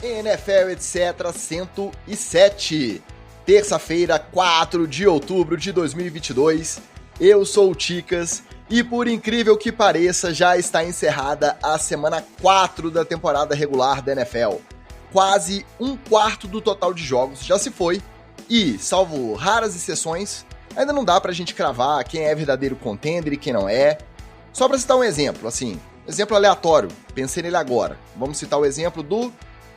NFL, etc. 107. Terça-feira, 4 de outubro de 2022. Eu sou o Ticas e, por incrível que pareça, já está encerrada a semana 4 da temporada regular da NFL. Quase um quarto do total de jogos já se foi e, salvo raras exceções, ainda não dá pra gente cravar quem é verdadeiro contender e quem não é. Só pra citar um exemplo, exemplo aleatório, pensei nele agora. Vamos citar o exemplo do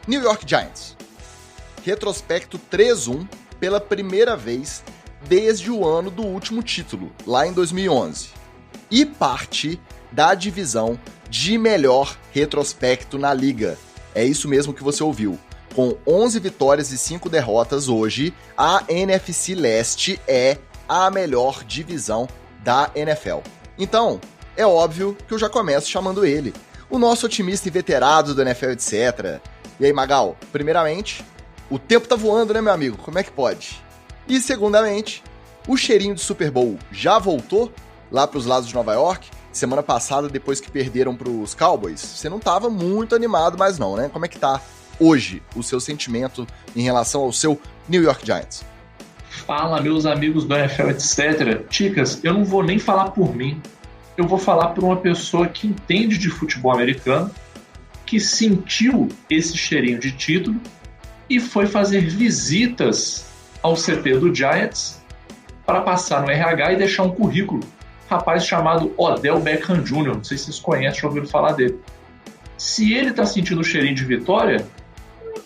New York Giants. Retrospecto 3-1 pela primeira vez desde o ano do último título, lá em 2011. E parte da divisão de melhor retrospecto na liga. É isso mesmo que você ouviu. Com 11 vitórias e 5 derrotas hoje, a NFC Leste é a melhor divisão da NFL. Então, é óbvio que eu já começo chamando ele, o nosso otimista e veterado do NFL, etc. E aí, Magal, primeiramente, o tempo tá voando, né, meu amigo? Como é que pode? E, segundamente, o cheirinho de Super Bowl já voltou lá pros lados de Nova York? Semana passada, depois que perderam pros Cowboys, você não tava muito animado mais não, né? Como é que tá hoje o seu sentimento em relação ao seu New York Giants? Fala, meus amigos do NFL, etc. Ticas, eu não vou nem falar por mim. Eu vou falar por uma pessoa que entende de futebol americano, que sentiu esse cheirinho de título e foi fazer visitas ao CT do Giants para passar no RH e deixar um currículo. Rapaz chamado Odell Beckham Jr., não sei se vocês conhecem, já ouviram falar dele. Se ele tá sentindo o cheirinho de vitória,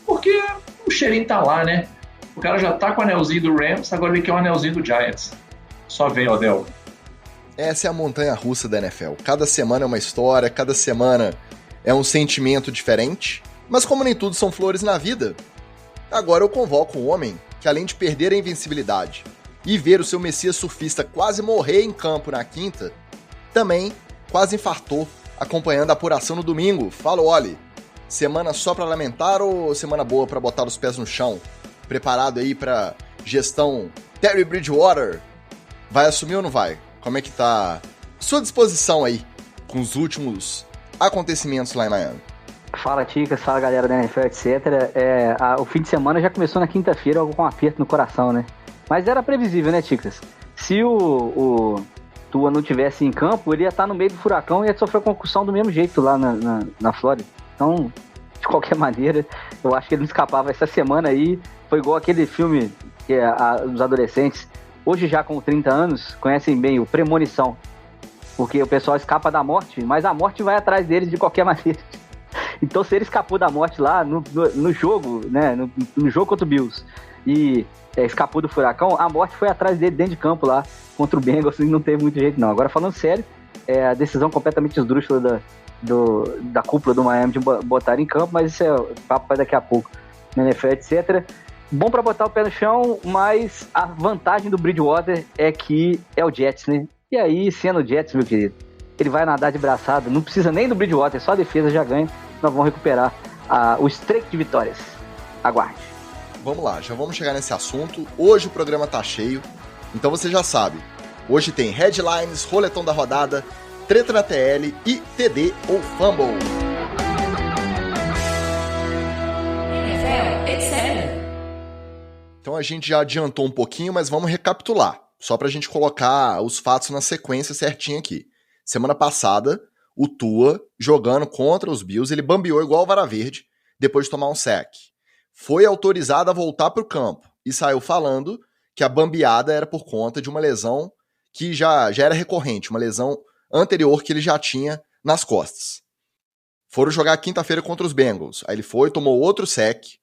porque o cheirinho tá lá, né? O cara já tá com o anelzinho do Rams, agora ele quer o anelzinho do Giants. Só vem, Odell. Essa é a montanha-russa da NFL. Cada semana é uma história, cada semana é um sentimento diferente. Mas como nem tudo são flores na vida, agora eu convoco um homem que, além de perder a invencibilidade e ver o seu messias surfista quase morrer em campo na quinta, também quase infartou acompanhando a apuração no domingo. Fala, Oli, semana só pra lamentar ou semana boa pra botar os pés no chão? Preparado aí pra gestão Terry Bridgewater? Vai assumir ou não vai? Como é que tá sua disposição aí com os últimos acontecimentos lá em Miami? Fala, Ticas, fala, galera da NFL, etc. O fim de semana já começou na quinta-feira, algo com um aperto no coração, né? Mas era previsível, né, Ticas? Se o Tua não tivesse em campo, ele ia estar no meio do furacão e ia sofrer concussão do mesmo jeito lá na Flórida. Então, de qualquer maneira, eu acho que ele não escapava. Essa semana aí foi igual aquele filme que os adolescentes, hoje já com 30 anos, conhecem bem o Premonição. Porque o pessoal escapa da morte, mas a morte vai atrás deles de qualquer maneira. Então, se ele escapou da morte lá no jogo, né, no jogo contra o Bills, e escapou do furacão, a morte foi atrás dele dentro de campo lá, contra o Bengals, e não teve muito jeito não. Agora, falando sério, a decisão completamente esdrúxula da cúpula do Miami de botar em campo, mas isso é papo para daqui a pouco, na NFL, etc. Bom para botar o pé no chão, mas a vantagem do Bridgewater é que é o Jets, né? E aí, sendo o Jets, meu querido, ele vai nadar de braçada, não precisa nem do Bridgewater, só a defesa já ganha, nós vamos recuperar o streak de vitórias. Aguarde. Vamos lá, já vamos chegar nesse assunto. Hoje o programa tá cheio, então você já sabe. Hoje tem headlines, roletão da rodada, treta na TL e TD ou Fumble. Então a gente já adiantou um pouquinho, mas vamos recapitular, só pra gente colocar os fatos na sequência certinha aqui. Semana passada, o Tua, jogando contra os Bills, ele bambeou igual o Vara Verde, depois de tomar um sack. Foi autorizado a voltar para o campo e saiu falando que a bambeada era por conta de uma lesão que já era recorrente, uma lesão anterior que ele já tinha nas costas. Foram jogar quinta-feira contra os Bengals. Aí ele foi, tomou outro sack.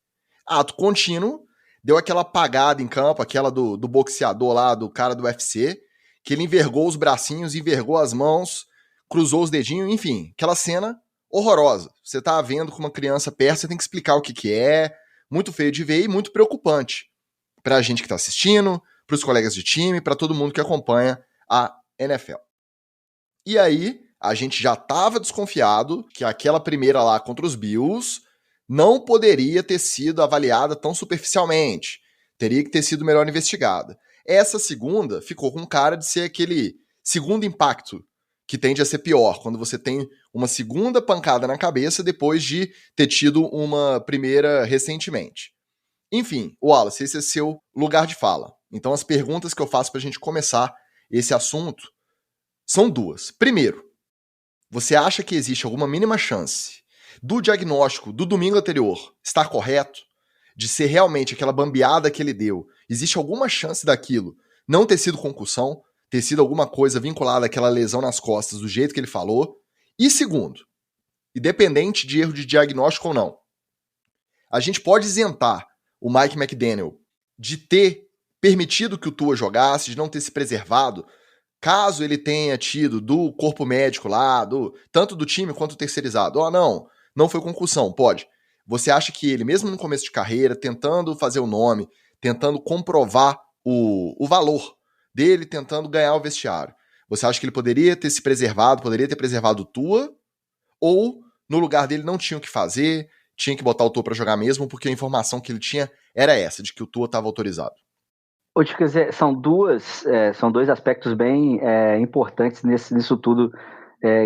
Ato contínuo, deu aquela apagada em campo, aquela do boxeador lá, do cara do UFC, que ele envergou os bracinhos, envergou as mãos, cruzou os dedinhos, enfim, aquela cena horrorosa. Você tá vendo com uma criança perto, você tem que explicar o que é. Muito feio de ver e muito preocupante pra gente que tá assistindo, pros colegas de time, pra todo mundo que acompanha a NFL. E aí, a gente já tava desconfiado que aquela primeira lá contra os Bills não poderia ter sido avaliada tão superficialmente. Teria que ter sido melhor investigada. Essa segunda ficou com cara de ser aquele segundo impacto que tende a ser pior, quando você tem uma segunda pancada na cabeça depois de ter tido uma primeira recentemente. Enfim, Wallace, esse é seu lugar de fala. Então as perguntas que eu faço pra gente começar esse assunto são duas. Primeiro, você acha que existe alguma mínima chance do diagnóstico do domingo anterior estar correto? De ser realmente aquela bambeada que ele deu? Existe alguma chance daquilo não ter sido concussão, ter sido alguma coisa vinculada àquela lesão nas costas do jeito que ele falou? E segundo, independente de erro de diagnóstico ou não, a gente pode isentar o Mike McDaniel de ter permitido que o Tua jogasse, de não ter se preservado, caso ele tenha tido do corpo médico lá, tanto do time quanto do terceirizado. Não foi concussão, pode. Você acha que ele, mesmo no começo de carreira, tentando fazer o nome, tentando comprovar o valor dele, tentando ganhar o vestiário, você acha que ele poderia ter se preservado, poderia ter preservado o Tua? Ou, no lugar dele, não tinha o que fazer, tinha que botar o Tua pra jogar mesmo, porque a informação que ele tinha era essa, de que o Tua estava autorizado? Ô, Ticas, são dois aspectos bem importantes nisso tudo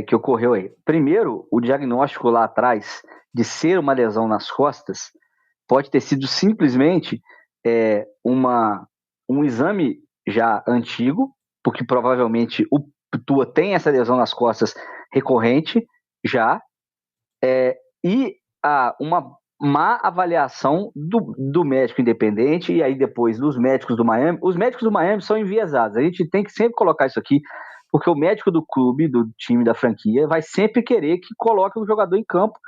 que ocorreu aí. Primeiro, o diagnóstico lá atrás de ser uma lesão nas costas pode ter sido simplesmente um exame já antigo, porque provavelmente o Tua tem essa lesão nas costas recorrente já, e uma má avaliação do médico independente e aí depois dos médicos do Miami. Os médicos do Miami são enviesados, a gente tem que sempre colocar isso aqui, porque o médico do clube, do time, da franquia, vai sempre querer que coloque o jogador em campo,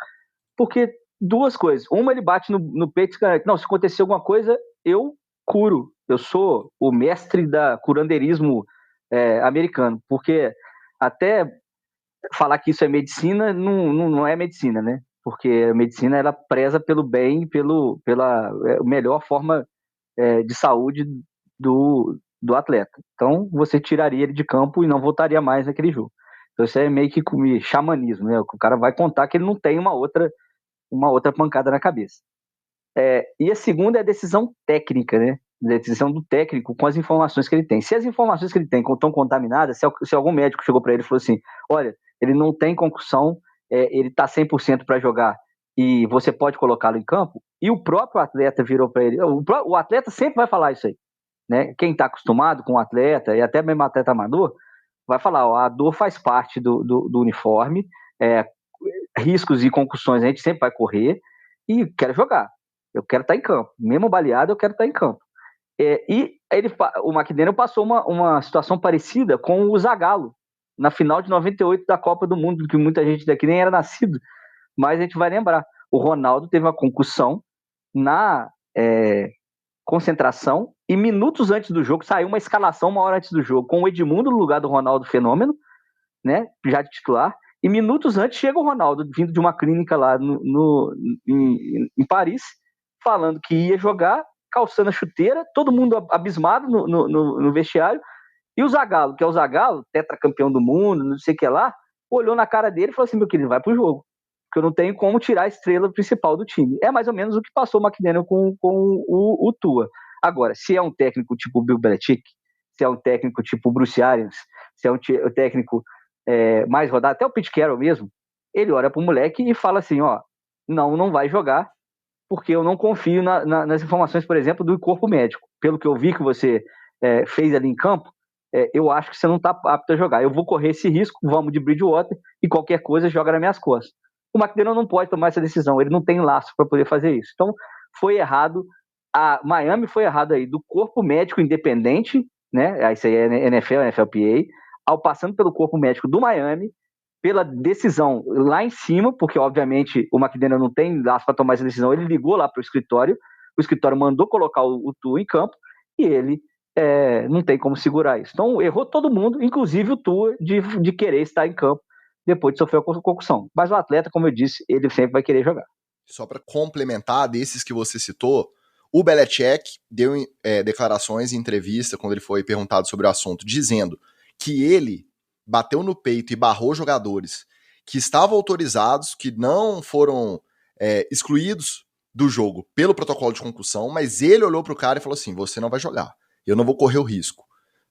porque duas coisas: uma, ele bate no peito e diz, não, se acontecer alguma coisa, eu curo, eu sou o mestre da curandeirismo americano, porque até falar que isso é medicina não é medicina, né? Porque a medicina ela preza pelo bem, pela melhor forma de saúde do atleta. Então você tiraria ele de campo e não voltaria mais naquele jogo. Então isso é meio que xamanismo, né? O cara vai contar que ele não tem uma outra pancada na cabeça. E a segunda é a decisão técnica, né? A decisão do técnico com as informações que ele tem. Se as informações que ele tem estão contaminadas, se algum médico chegou para ele e falou assim, olha, ele não tem concussão, ele está 100% para jogar e você pode colocá-lo em campo, e o próprio atleta virou para ele, o atleta sempre vai falar isso aí, né? Quem está acostumado com o atleta, e até mesmo atleta amador, vai falar, ó, a dor faz parte do uniforme, riscos e concussões a gente sempre vai correr, e quero jogar, eu quero estar em campo, mesmo baleado eu quero estar em campo. E o McDaniel passou uma situação parecida com o Zagallo, na final de 98 da Copa do Mundo, que muita gente daqui nem era nascido, mas a gente vai lembrar. O Ronaldo teve uma concussão na concentração e minutos antes do jogo, saiu uma escalação uma hora antes do jogo, com o Edmundo no lugar do Ronaldo Fenômeno, né, já de titular, e minutos antes chega o Ronaldo, vindo de uma clínica lá em Paris, falando que ia jogar, calçando a chuteira, todo mundo abismado no vestiário, e o Zagallo, que é o Zagallo, tetracampeão do mundo, não sei o que lá, olhou na cara dele e falou assim, meu querido, vai pro jogo, porque eu não tenho como tirar a estrela principal do time. É mais ou menos o que passou o McDaniel com o Tua. Agora, se é um técnico tipo Bill Belichick, se é um técnico tipo Bruce Arians, se é um técnico mais rodado, até o Pete Carroll mesmo, ele olha pro moleque e fala assim, ó, não vai jogar, porque eu não confio nas informações, por exemplo, do corpo médico. Pelo que eu vi que você fez ali em campo, eu acho que você não está apto a jogar. Eu vou correr esse risco, vamos de Bridgewater, e qualquer coisa joga nas minhas costas. O McDaniel não pode tomar essa decisão, ele não tem laço para poder fazer isso. Então, foi errado. A Miami foi errado aí do corpo médico independente, né? Isso aí é NFL, NFLPA, ao passando pelo corpo médico do Miami, pela decisão lá em cima, porque obviamente o McDaniel não tem laço para tomar essa decisão, ele ligou lá para o escritório mandou colocar o Tua em campo, e ele não tem como segurar isso. Então errou todo mundo, inclusive o Tua, de querer estar em campo depois de sofrer a concussão. Mas o atleta, como eu disse, ele sempre vai querer jogar. Só para complementar, desses que você citou, o Belichick deu declarações em entrevista, quando ele foi perguntado sobre o assunto, dizendo que ele bateu no peito e barrou jogadores que estavam autorizados, que não foram excluídos do jogo pelo protocolo de concussão, mas ele olhou pro cara e falou assim, você não vai jogar, eu não vou correr o risco,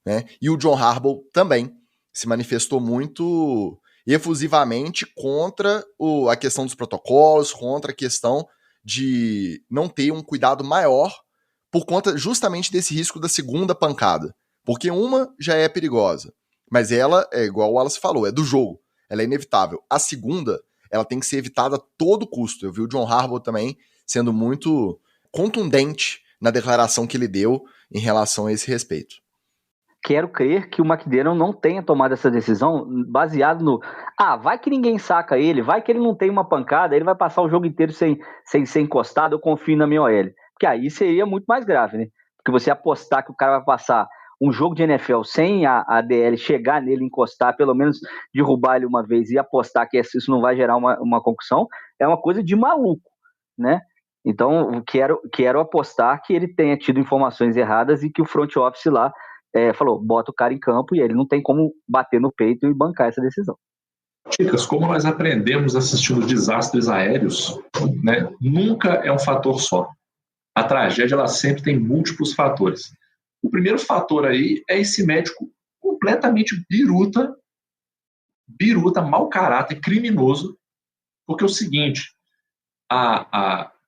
né? E o John Harbaugh também se manifestou muito efusivamente contra a questão dos protocolos, contra a questão de não ter um cuidado maior por conta justamente desse risco da segunda pancada. Porque uma já é perigosa, mas ela, é igual o Wallace falou, é do jogo, ela é inevitável. A segunda, ela tem que ser evitada a todo custo. Eu vi o John Harbaugh também sendo muito contundente na declaração que ele deu em relação a esse respeito. Quero crer que o McDaniel não tenha tomado essa decisão baseado no vai que ninguém saca ele, vai que ele não tem uma pancada, ele vai passar o jogo inteiro sem ser encostado, eu confio na minha OL. Porque aí seria muito mais grave, né? Porque você apostar que o cara vai passar um jogo de NFL sem a DL chegar nele, encostar, pelo menos derrubar ele uma vez e apostar que isso não vai gerar uma concussão, é uma coisa de maluco, né? Então, quero apostar que ele tenha tido informações erradas e que o front office lá falou, bota o cara em campo e ele não tem como bater no peito e bancar essa decisão. Chicas, como nós aprendemos assistindo desastres aéreos, né, nunca é um fator só. A tragédia ela sempre tem múltiplos fatores. O primeiro fator aí é esse médico completamente biruta, mau caráter, criminoso, porque é o seguinte,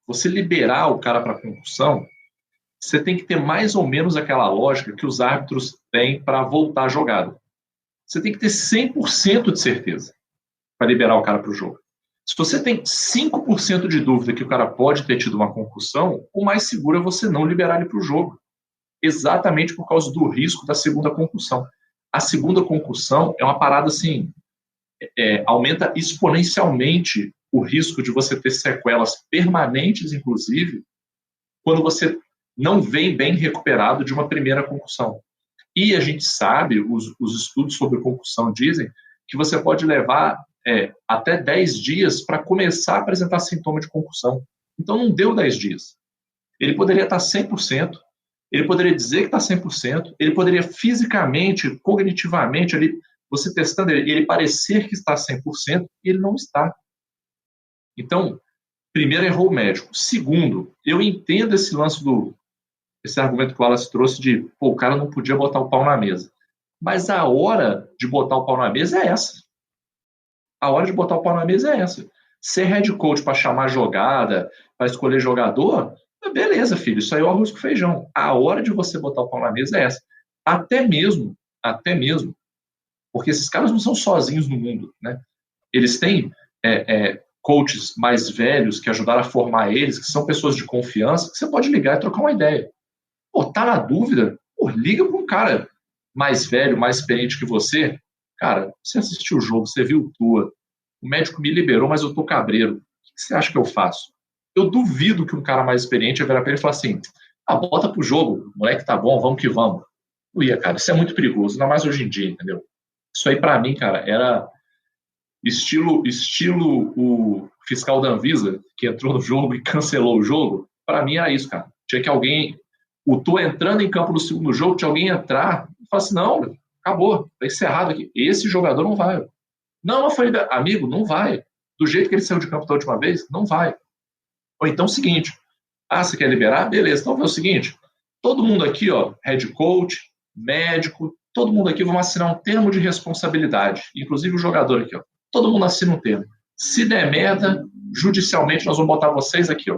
você liberar o cara para concussão, você tem que ter mais ou menos aquela lógica que os árbitros têm para voltar a jogada. Você tem que ter 100% de certeza para liberar o cara para o jogo. Se você tem 5% de dúvida que o cara pode ter tido uma concussão, o mais seguro é você não liberar ele para o jogo. Exatamente por causa do risco da segunda concussão. A segunda concussão é uma parada assim, aumenta exponencialmente o risco de você ter sequelas permanentes, inclusive, quando você não vem bem recuperado de uma primeira concussão. E a gente sabe, os estudos sobre concussão dizem que você pode levar até 10 dias para começar a apresentar sintoma de concussão. Então não deu 10 dias. Ele poderia estar 100%, ele poderia dizer que está 100%, ele poderia fisicamente, cognitivamente, você testando ele parecer que está 100% e ele não está. Então, primeiro, errou o médico. Segundo, eu entendo esse lance esse argumento que o Wallace trouxe de o cara não podia botar o pau na mesa. Mas a hora de botar o pau na mesa é essa. A hora de botar o pau na mesa é essa. Ser head coach para chamar jogada, para escolher jogador, beleza, filho, isso aí é o arroz com feijão. A hora de você botar o pau na mesa é essa. Até mesmo, porque esses caras não são sozinhos no mundo, né? Eles têm coaches mais velhos que ajudaram a formar eles, que são pessoas de confiança, que você pode ligar e trocar uma ideia. Tá na dúvida? Liga para um cara mais velho, mais experiente que você. Cara, você assistiu o jogo, você viu o Tua, o médico me liberou, mas eu tô cabreiro. O que você acha que eu faço? Eu duvido que um cara mais experiente ia virar para ele e falar assim, bota pro jogo, o moleque tá bom, vamos que vamos. Não ia, cara, isso é muito perigoso, ainda mais hoje em dia, entendeu? Isso aí para mim, cara, era estilo o fiscal da Anvisa, que entrou no jogo e cancelou o jogo. Para mim era isso, cara. Tinha que alguém, o Tua entrando em campo no segundo jogo, tinha alguém entrar e falar assim, não, acabou, tá encerrado aqui. Esse jogador não vai. Não foi amigo, não vai. Do jeito que ele saiu de campo da última vez, não vai. Ou então o seguinte, você quer liberar? Beleza, então é o seguinte, todo mundo aqui, head coach, médico, todo mundo aqui vamos assinar um termo de responsabilidade, inclusive o jogador aqui, todo mundo assina um termo. Se der merda, judicialmente nós vamos botar vocês aqui,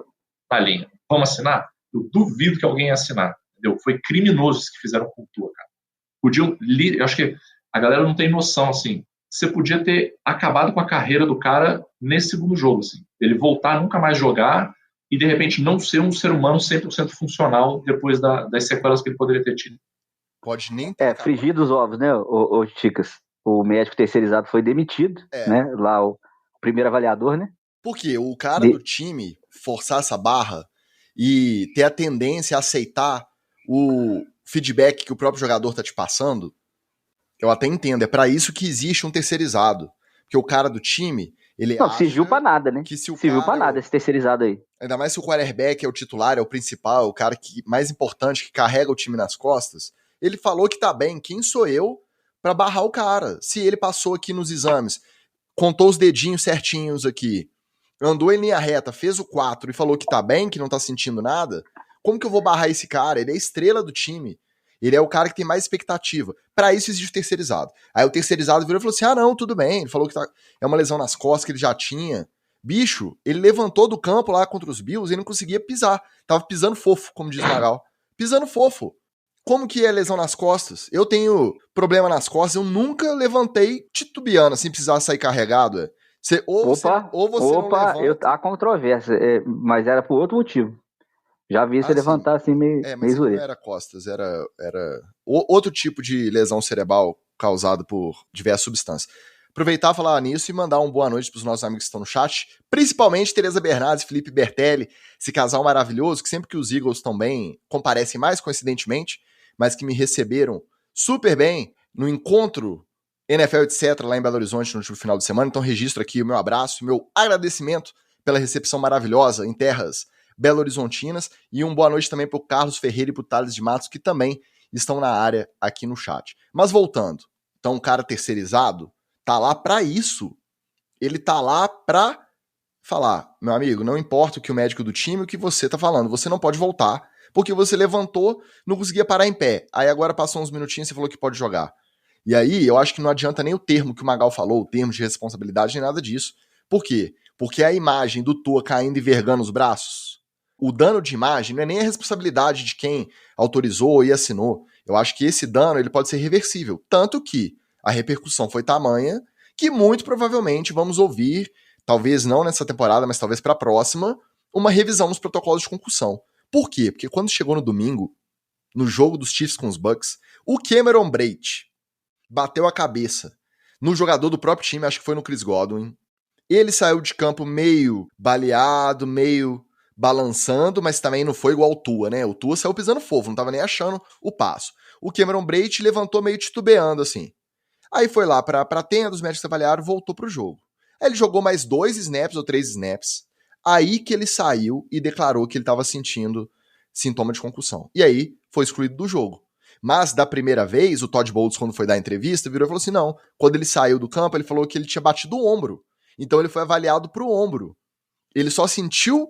na linha. Vamos assinar? Eu duvido que alguém ia assinar, entendeu? Foi criminoso isso que fizeram com o Tua, cara. Eu acho que a galera não tem noção, assim, você podia ter acabado com a carreira do cara nesse segundo jogo, assim. Ele voltar, nunca mais jogar e, de repente, não ser um ser humano 100% funcional depois das sequelas que ele poderia ter tido. Pode nem ter. Frigir dos ovos, né, o Chicas? O médico terceirizado foi demitido, né? Lá o primeiro avaliador, né? Porque o cara do time forçar essa barra e ter a tendência a aceitar o feedback que o próprio jogador tá te passando, eu até entendo. É pra isso que existe um terceirizado. Porque o cara do time, ele não serviu pra nada, né? Serviu pra nada esse terceirizado aí. Ainda mais se o quarterback é o titular, é o principal, é o cara mais importante, que carrega o time nas costas. Ele falou que tá bem. Quem sou eu pra barrar o cara? Se ele passou aqui nos exames, contou os dedinhos certinhos aqui, andou em linha reta, fez o 4 e falou que tá bem, que não tá sentindo nada, como que eu vou barrar esse cara? Ele é estrela do time. Ele é o cara que tem mais expectativa. Pra isso existe o terceirizado. Aí o terceirizado virou e falou assim, não, tudo bem. Ele falou que é uma lesão nas costas que ele já tinha. Bicho, ele levantou do campo lá contra os Bills e não conseguia pisar. Tava pisando fofo, como diz o Magal. Pisando fofo. Como que é lesão nas costas? Eu tenho problema nas costas, eu nunca levantei titubeando, assim, precisar sair carregado. Você não levanta. Há controvérsia, mas era por outro motivo. Já vi você levantar assim meio mas zoeiro. não era costas, era outro tipo de lesão cerebral causado por diversas substâncias. Aproveitar e falar nisso e mandar uma boa noite para os nossos amigos que estão no chat, principalmente Tereza Bernardes e Felipe Bertelli, esse casal maravilhoso que sempre que os Eagles estão bem, comparecem mais coincidentemente, mas que me receberam super bem no encontro NFL etc. lá em Belo Horizonte no último final de semana. Então registro aqui o meu abraço, o meu agradecimento pela recepção maravilhosa em terras belo-horizontinas, e uma boa noite também para o Carlos Ferreira e para o Thales de Matos, que também estão na área aqui no chat. Mas voltando, então o cara terceirizado tá lá para isso. Ele tá lá para falar, meu amigo, não importa o que o médico do time, o que você tá falando, você não pode voltar, porque você levantou, não conseguia parar em pé. Aí agora passou uns minutinhos e você falou que pode jogar. E aí eu acho que não adianta nem o termo que o Magal falou, o termo de responsabilidade, nem nada disso. Por quê? Porque a imagem do Tua caindo e vergando os braços, o dano de imagem não é nem a responsabilidade de quem autorizou e assinou. Eu acho que esse dano ele pode ser reversível. Tanto que a repercussão foi tamanha que muito provavelmente vamos ouvir, talvez não nessa temporada, mas talvez para a próxima, uma revisão nos protocolos de concussão. Por quê? Porque quando chegou no domingo, no jogo dos Chiefs com os Bucks, o Cameron Brate bateu a cabeça no jogador do próprio time, acho que foi no Chris Godwin. Ele saiu de campo meio baleado, meio balançando, mas também não foi igual o Tua, né? O Tua saiu pisando fofo, não tava nem achando o passo. O Cameron Brate levantou meio titubeando, assim. Aí foi lá pra tenda, os médicos avaliaram, voltou pro jogo. Aí ele jogou mais 2 snaps ou 3 snaps. Aí que ele saiu e declarou que ele tava sentindo sintoma de concussão. E aí foi excluído do jogo. Mas da primeira vez, o Todd Bowles, quando foi dar a entrevista, virou e falou assim, não, quando ele saiu do campo, ele falou que ele tinha batido o ombro. Então ele foi avaliado pro ombro. Ele só sentiu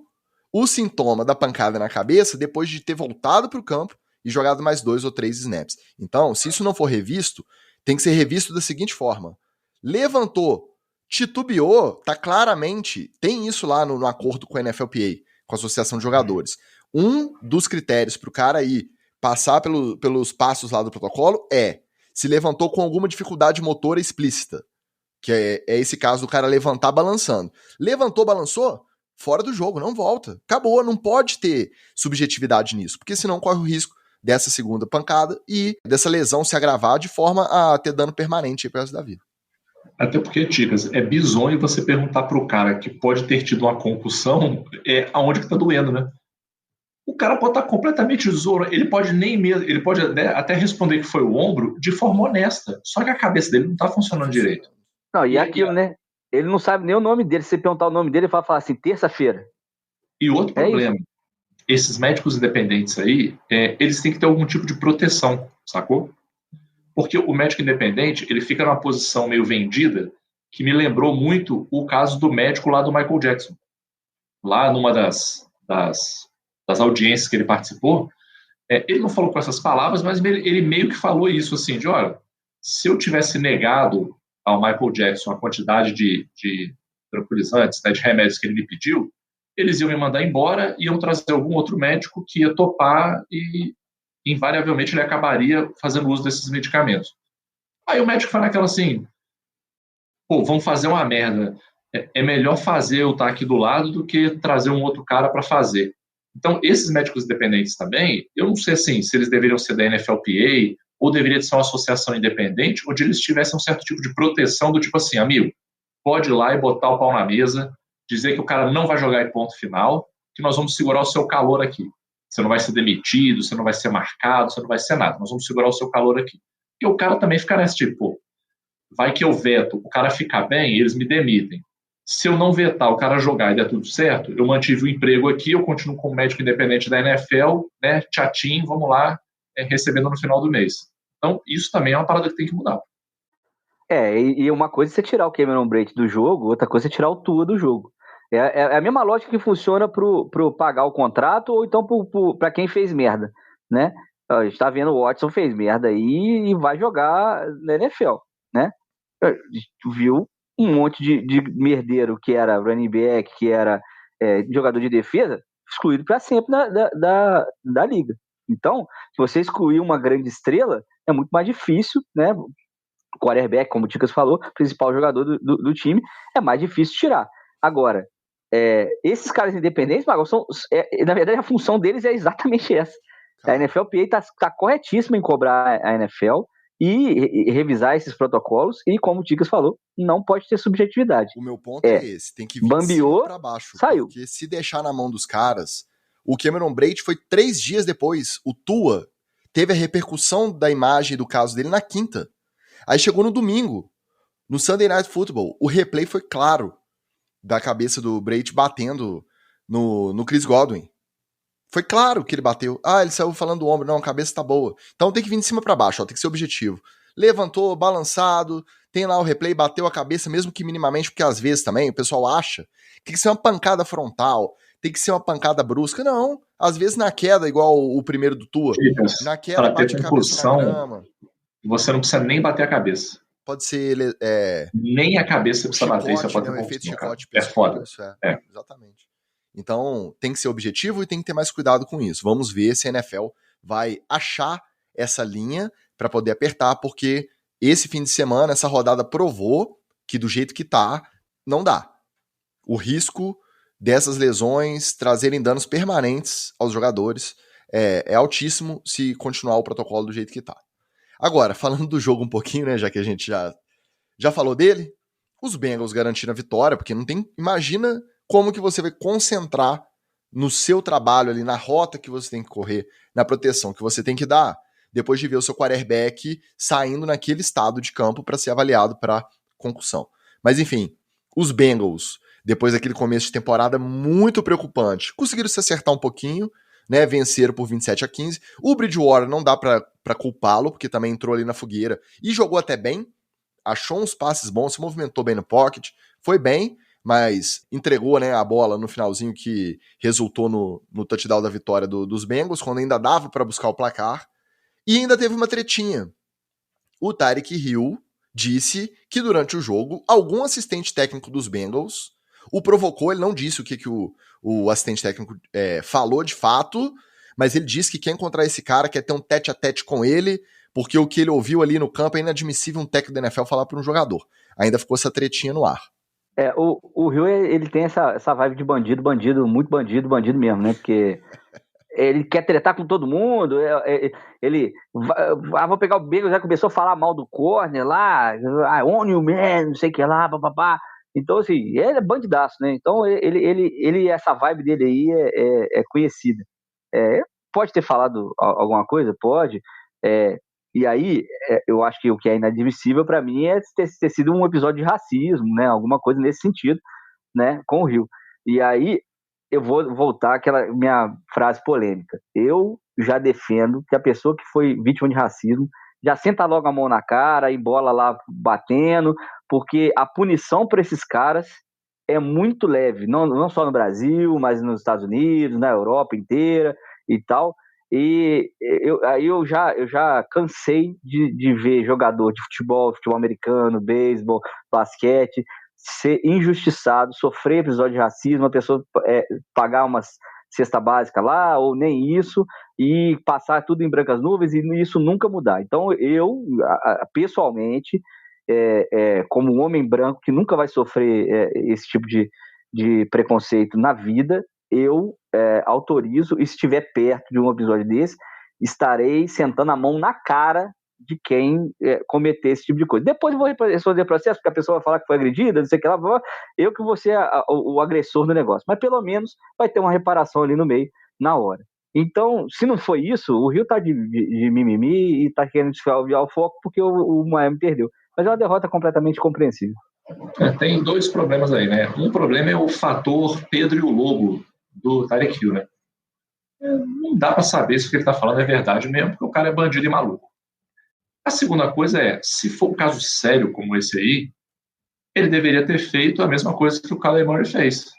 o sintoma da pancada na cabeça depois de ter voltado pro campo e jogado mais 2 ou 3 snaps. Então, se isso não for revisto, tem que ser revisto da seguinte forma. Levantou, titubeou, tá claramente, tem isso lá no acordo com a NFLPA, com a Associação de Jogadores. Um dos critérios pro cara ir passar pelos passos lá do protocolo é se levantou com alguma dificuldade motora explícita, que é esse caso do cara levantar balançando. Levantou, balançou, fora do jogo, não volta. Acabou, não pode ter subjetividade nisso, porque senão corre o risco dessa segunda pancada e dessa lesão se agravar de forma a ter dano permanente aí pro resto da vida. Até porque, Ticas, é bizonho você perguntar pro cara que pode ter tido uma concussão aonde que tá doendo, né? O cara pode estar completamente zouro, ele pode até responder que foi o ombro de forma honesta, só que a cabeça dele não tá funcionando direito. Não, e aquilo, né? Ele não sabe nem o nome dele. Se você perguntar o nome dele, ele vai falar assim, terça-feira. E outro problema, esses médicos independentes aí, eles têm que ter algum tipo de proteção, sacou? Porque o médico independente, ele fica numa posição meio vendida, que me lembrou muito o caso do médico lá do Michael Jackson. Lá numa das audiências que ele participou, ele não falou com essas palavras, mas ele meio que falou isso, assim, de, olha, se eu tivesse negado ao Michael Jackson a quantidade de tranquilizantes, né, de remédios que ele me pediu, eles iam me mandar embora, iam trazer algum outro médico que ia topar e, invariavelmente, ele acabaria fazendo uso desses medicamentos. Aí o médico fala naquela assim, pô, vamos fazer uma merda. É melhor fazer eu estar aqui do lado do que trazer um outro cara para fazer. Então, esses médicos independentes também, eu não sei assim, se eles deveriam ser da NFLPA ou deveria ser uma associação independente, onde eles tivessem um certo tipo de proteção do tipo assim, amigo, pode ir lá e botar o pau na mesa, dizer que o cara não vai jogar em ponto final, que nós vamos segurar o seu calor aqui. Você não vai ser demitido, você não vai ser marcado, você não vai ser nada. Nós vamos segurar o seu calor aqui. E o cara também fica nesse tipo, pô, vai que eu veto, o cara ficar bem, eles me demitem. Se eu não vetar, o cara jogar e der tudo certo, eu mantive o emprego aqui, eu continuo como médico independente da NFL, né, tchatim, vamos lá, recebendo no final do mês. Então, isso também é uma parada que tem que mudar. E uma coisa é você tirar o Cameron Brate do jogo, outra coisa é tirar o Tua do jogo. É a mesma lógica que funciona pro pagar o contrato ou então para quem fez merda, né? A gente tá vendo o Watson fez merda aí e vai jogar na NFL, né? Tu viu um monte de merdeiro que era running back, que era jogador de defesa, excluído para sempre da liga. Então, se você excluir uma grande estrela, é muito mais difícil, né? Quarterback, como o Ticas falou, principal jogador do time, é mais difícil tirar. Agora, esses caras independentes, Magal, na verdade, a função deles é exatamente essa. A NFLPA tá corretíssima em cobrar a NFL e revisar esses protocolos, e como o Ticas falou, não pode ter subjetividade. O meu ponto é esse, tem que vir bambiou, de cima pra baixo, saiu. Porque se deixar na mão dos caras, o Cameron Brate foi 3 dias depois, o Tua teve a repercussão da imagem do caso dele na quinta. Aí chegou no domingo, no Sunday Night Football, o replay foi claro da cabeça do Brady batendo no Chris Godwin. Foi claro que ele bateu. Ele saiu falando do ombro, não, a cabeça tá boa. Então tem que vir de cima pra baixo, tem que ser objetivo. Levantou, balançado, tem lá o replay, bateu a cabeça, mesmo que minimamente, porque às vezes também o pessoal acha que tem que ser uma pancada frontal, tem que ser uma pancada brusca. Não, às vezes na queda, igual o primeiro do Tua, na queda bate a cabeça na grama. Você não precisa nem bater a cabeça. Pode ser... nem a cabeça precisa bater, você pode ter um efeito chicote. É foda. Isso, exatamente. Então, tem que ser objetivo e tem que ter mais cuidado com isso. Vamos ver se a NFL vai achar essa linha para poder apertar, porque esse fim de semana, essa rodada provou que do jeito que tá, não dá. O risco dessas lesões trazerem danos permanentes aos jogadores é altíssimo se continuar o protocolo do jeito que tá. Agora, falando do jogo um pouquinho, né, já que a gente já falou dele, os Bengals garantiram a vitória, porque não tem... Imagina como que você vai concentrar no seu trabalho ali, na rota que você tem que correr, na proteção que você tem que dar, depois de ver o seu quarterback saindo naquele estado de campo para ser avaliado para concussão. Mas enfim, os Bengals, depois daquele começo de temporada muito preocupante, conseguiram se acertar um pouquinho, né, venceram por 27-15. O Bridgewater não dá para culpá-lo, porque também entrou ali na fogueira e jogou até bem, achou uns passes bons, se movimentou bem no pocket, foi bem, mas entregou, né, a bola no finalzinho que resultou no touchdown da vitória dos Bengals, quando ainda dava para buscar o placar. E ainda teve uma tretinha. O Tyreek Hill disse que durante o jogo, algum assistente técnico dos Bengals o provocou. Ele não disse o que o assistente técnico falou de fato, mas ele disse que quer encontrar esse cara, quer ter um tete-a-tete com ele, porque o que ele ouviu ali no campo é inadmissível um técnico da NFL falar para um jogador. Ainda ficou essa tretinha no ar. O Hill, ele tem essa vibe de bandido, muito bandido mesmo, né? Porque ele quer tretar com todo mundo, vou pegar o Bengals, já começou a falar mal do corner lá, on you man, não sei o que lá, papapá. Então, assim, ele é bandidaço, né? Então, essa vibe dele aí é conhecida. Pode ter falado alguma coisa? Pode. E aí, eu acho que o que é inadmissível para mim é ter sido um episódio de racismo, né? Alguma coisa nesse sentido, né? Com o Rio. E aí, eu vou voltar àquela minha frase polêmica. Eu já defendo que a pessoa que foi vítima de racismo já senta logo a mão na cara e bola lá batendo, porque a punição para esses caras é muito leve, não só no Brasil, mas nos Estados Unidos, na Europa inteira e tal. E eu já cansei de ver jogador de futebol americano, beisebol, basquete, ser injustiçado, sofrer episódio de racismo, a pessoa pagar uma cesta básica lá, ou nem isso, e passar tudo em brancas nuvens e isso nunca mudar. Então eu, pessoalmente, como um homem branco que nunca vai sofrer esse tipo de preconceito na vida, eu autorizo, e se estiver perto de um episódio desse, estarei sentando a mão na cara de quem cometer esse tipo de coisa. Depois eu vou responder processo, porque a pessoa vai falar que foi agredida, não sei o que lá, eu que vou ser o agressor do negócio. Mas pelo menos vai ter uma reparação ali no meio, na hora. Então, se não foi isso, o Rio tá de mimimi e tá querendo desviar o foco porque o Miami perdeu. Mas é uma derrota completamente compreensível. Tem dois problemas aí, né? Um problema é o fator Pedro e o Lobo do Tyreek Hill, né? Não dá pra saber se o que ele tá falando é verdade mesmo, porque o cara é bandido e maluco. A segunda coisa é, se for um caso sério como esse aí, ele deveria ter feito a mesma coisa que o Kyler Murray fez.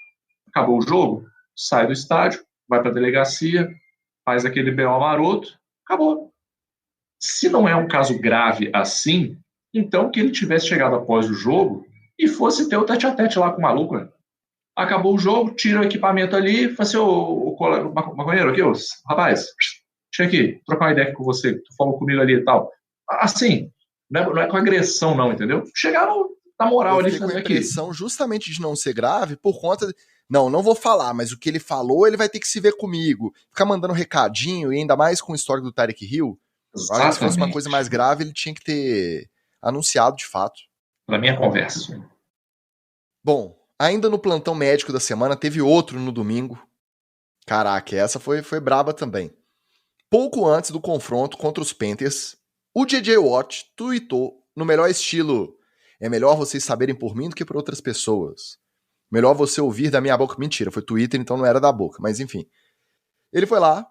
Acabou o jogo, sai do estádio, vai pra delegacia, faz aquele BO maroto, Acabou. Se não é um caso grave assim, então que ele tivesse chegado após o jogo e fosse ter o tete-a-tete lá com o maluco. Né? Acabou o jogo, tira o equipamento ali, fala assim, ô maconheiro, aqui, ô, rapaz, chega aqui, trocar uma ideia aqui com você, tu falou comigo ali e tal. Assim, não é com agressão não, entendeu? Chegaram na moral Eu ali, fiquei com a fazer aqui. impressão justamente de não ser grave por conta de... Não vou falar, mas o que ele falou, ele vai ter que se ver comigo. Ficar mandando recadinho, e ainda mais com o histórico do Tyreek Hill, eu acho que se fosse uma coisa mais grave, ele tinha que ter anunciado de fato. Pra minha conversa. Bom, ainda no plantão médico da semana, teve outro no domingo. Caraca, essa foi braba também. Pouco antes do confronto contra os Panthers, o J.J. Watt tweetou no melhor estilo: é melhor vocês saberem por mim do que por outras pessoas. Melhor você ouvir da minha boca. Mentira, foi Twitter, então não era da boca, mas enfim. Ele foi lá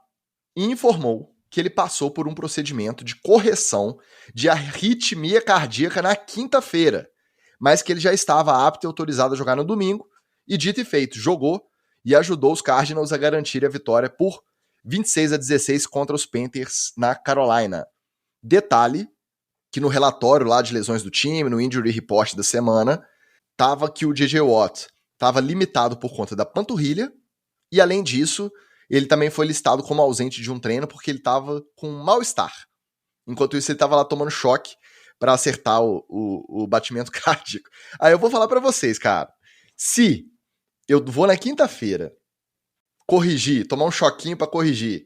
e informou que ele passou por um procedimento de correção de arritmia cardíaca na quinta-feira, mas que ele já estava apto e autorizado a jogar no domingo, e dito e feito, jogou e ajudou os Cardinals a garantir a vitória por 26-16 contra os Panthers na Carolina. Detalhe que no relatório lá de lesões do time, no Injury Report da semana, tava que o J.J. Watt estava limitado por conta da panturrilha, e além disso, ele também foi listado como ausente de um treino porque ele estava com mal-estar. Enquanto isso, ele estava lá tomando choque para acertar o batimento cardíaco. Aí eu vou falar para vocês, cara, se eu vou na quinta-feira corrigir, tomar um choquinho para corrigir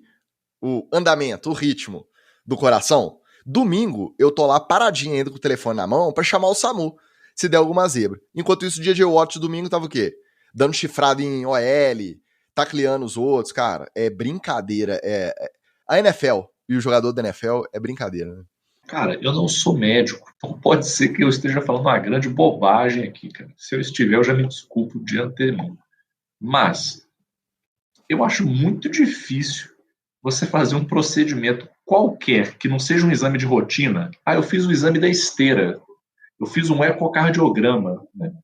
o andamento, o ritmo do coração, domingo eu tô lá paradinho ainda com o telefone na mão para chamar o SAMU, se der alguma zebra. Enquanto isso, o J.J. Watt domingo tava o quê? Dando chifrada em OL, tacleando os outros, cara, é brincadeira. A NFL e o jogador da NFL é brincadeira, né? Cara, eu não sou médico, então pode ser que eu esteja falando uma grande bobagem aqui, cara. Se eu estiver, eu já me desculpo de antemão. Mas eu acho muito difícil você fazer um procedimento qualquer que não seja um exame de rotina. Eu fiz o exame da esteira, eu fiz um ecocardiograma, né?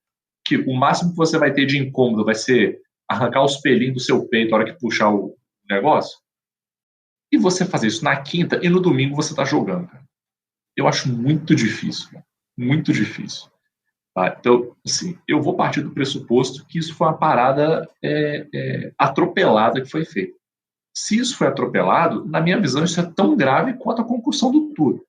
Que o máximo que você vai ter de incômodo vai ser arrancar os pelinhos do seu peito na hora que puxar o negócio. E você fazer isso na quinta e no domingo você tá jogando, cara. Eu acho muito difícil, cara. Muito difícil. Tá? Então, assim, eu vou partir do pressuposto que isso foi uma parada atropelada que foi feita. Se isso foi atropelado, na minha visão, isso é tão grave quanto a concussão do Tua.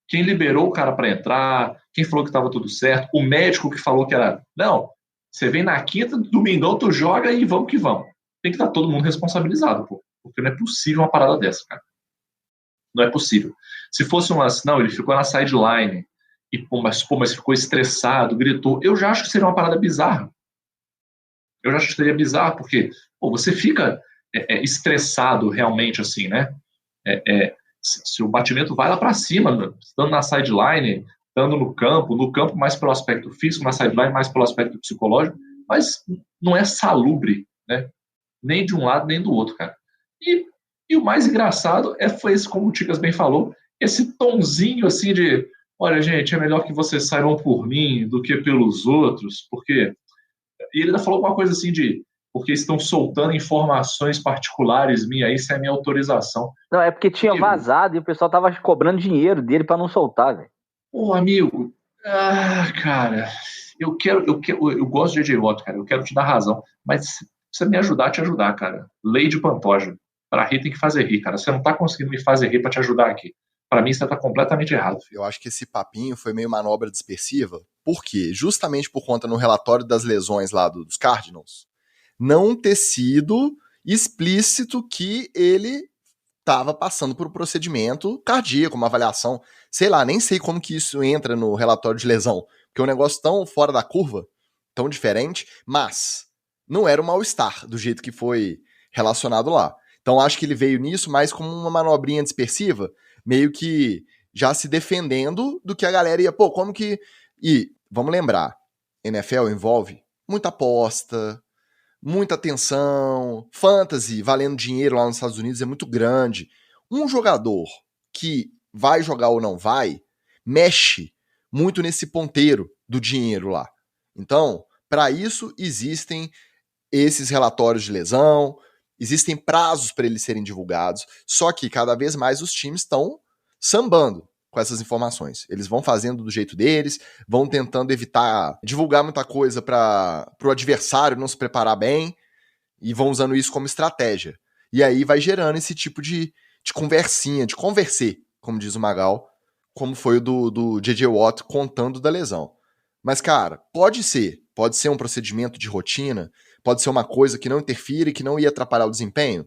Quem liberou o cara para entrar, quem falou que estava tudo certo, o médico que falou que era, não, você vem na quinta, domingão tu joga e vamos que vamos. Tem que estar todo mundo responsabilizado, pô, porque não é possível uma parada dessa, cara. Não é possível. Se fosse não, ele ficou na sideline, mas ficou estressado, gritou, eu já acho que seria uma parada bizarra. Eu já acho que seria bizarro, porque você fica estressado realmente, assim, né? Se o batimento vai lá para cima, estando na sideline, estando no campo mais pelo aspecto físico, na sideline mais pelo aspecto psicológico, mas não é salubre, né? Nem de um lado, nem do outro, cara. E o mais engraçado foi esse, como o Ticas bem falou, esse tonzinho assim de, olha, gente, é melhor que vocês saibam por mim do que pelos outros, porque... E ele ainda falou uma coisa assim de, porque estão soltando informações particulares minhas, isso é minha autorização. Não, é porque tinha vazado e o pessoal tava cobrando dinheiro dele pra não soltar, velho. Pô, amigo, cara, eu gosto de J.J. Watt, cara, eu quero te dar razão, mas precisa me ajudar a te ajudar, cara. Lei de Pantoja. Para rir tem que fazer rir, cara. Você não tá conseguindo me fazer rir pra te ajudar aqui. Para mim, você tá completamente errado. Eu acho que esse papinho foi meio manobra dispersiva. Por quê? Justamente por conta no relatório das lesões lá dos Cardinals, não ter sido explícito que ele estava passando por um procedimento cardíaco, uma avaliação, sei lá, nem sei como que isso entra no relatório de lesão, porque é um negócio tão fora da curva, tão diferente, mas não era um mal-estar do jeito que foi relacionado lá. Então acho que ele veio nisso mais como uma manobrinha dispersiva, meio que já se defendendo do que a galera ia, como que... E, vamos lembrar, NFL envolve muita aposta, muita atenção, fantasy valendo dinheiro lá nos Estados Unidos é muito grande. Um jogador que vai jogar ou não vai, mexe muito nesse ponteiro do dinheiro lá. Então, para isso existem esses relatórios de lesão, existem prazos para eles serem divulgados, só que cada vez mais os times estão sambando com essas informações. Eles vão fazendo do jeito deles, vão tentando evitar divulgar muita coisa para o adversário não se preparar bem, e vão usando isso como estratégia. E aí vai gerando esse tipo de conversinha, de conversê, como diz o Magal, como foi o do J.J. Watt contando da lesão. Mas, cara, pode ser um procedimento de rotina, pode ser uma coisa que não interfira e que não ia atrapalhar o desempenho.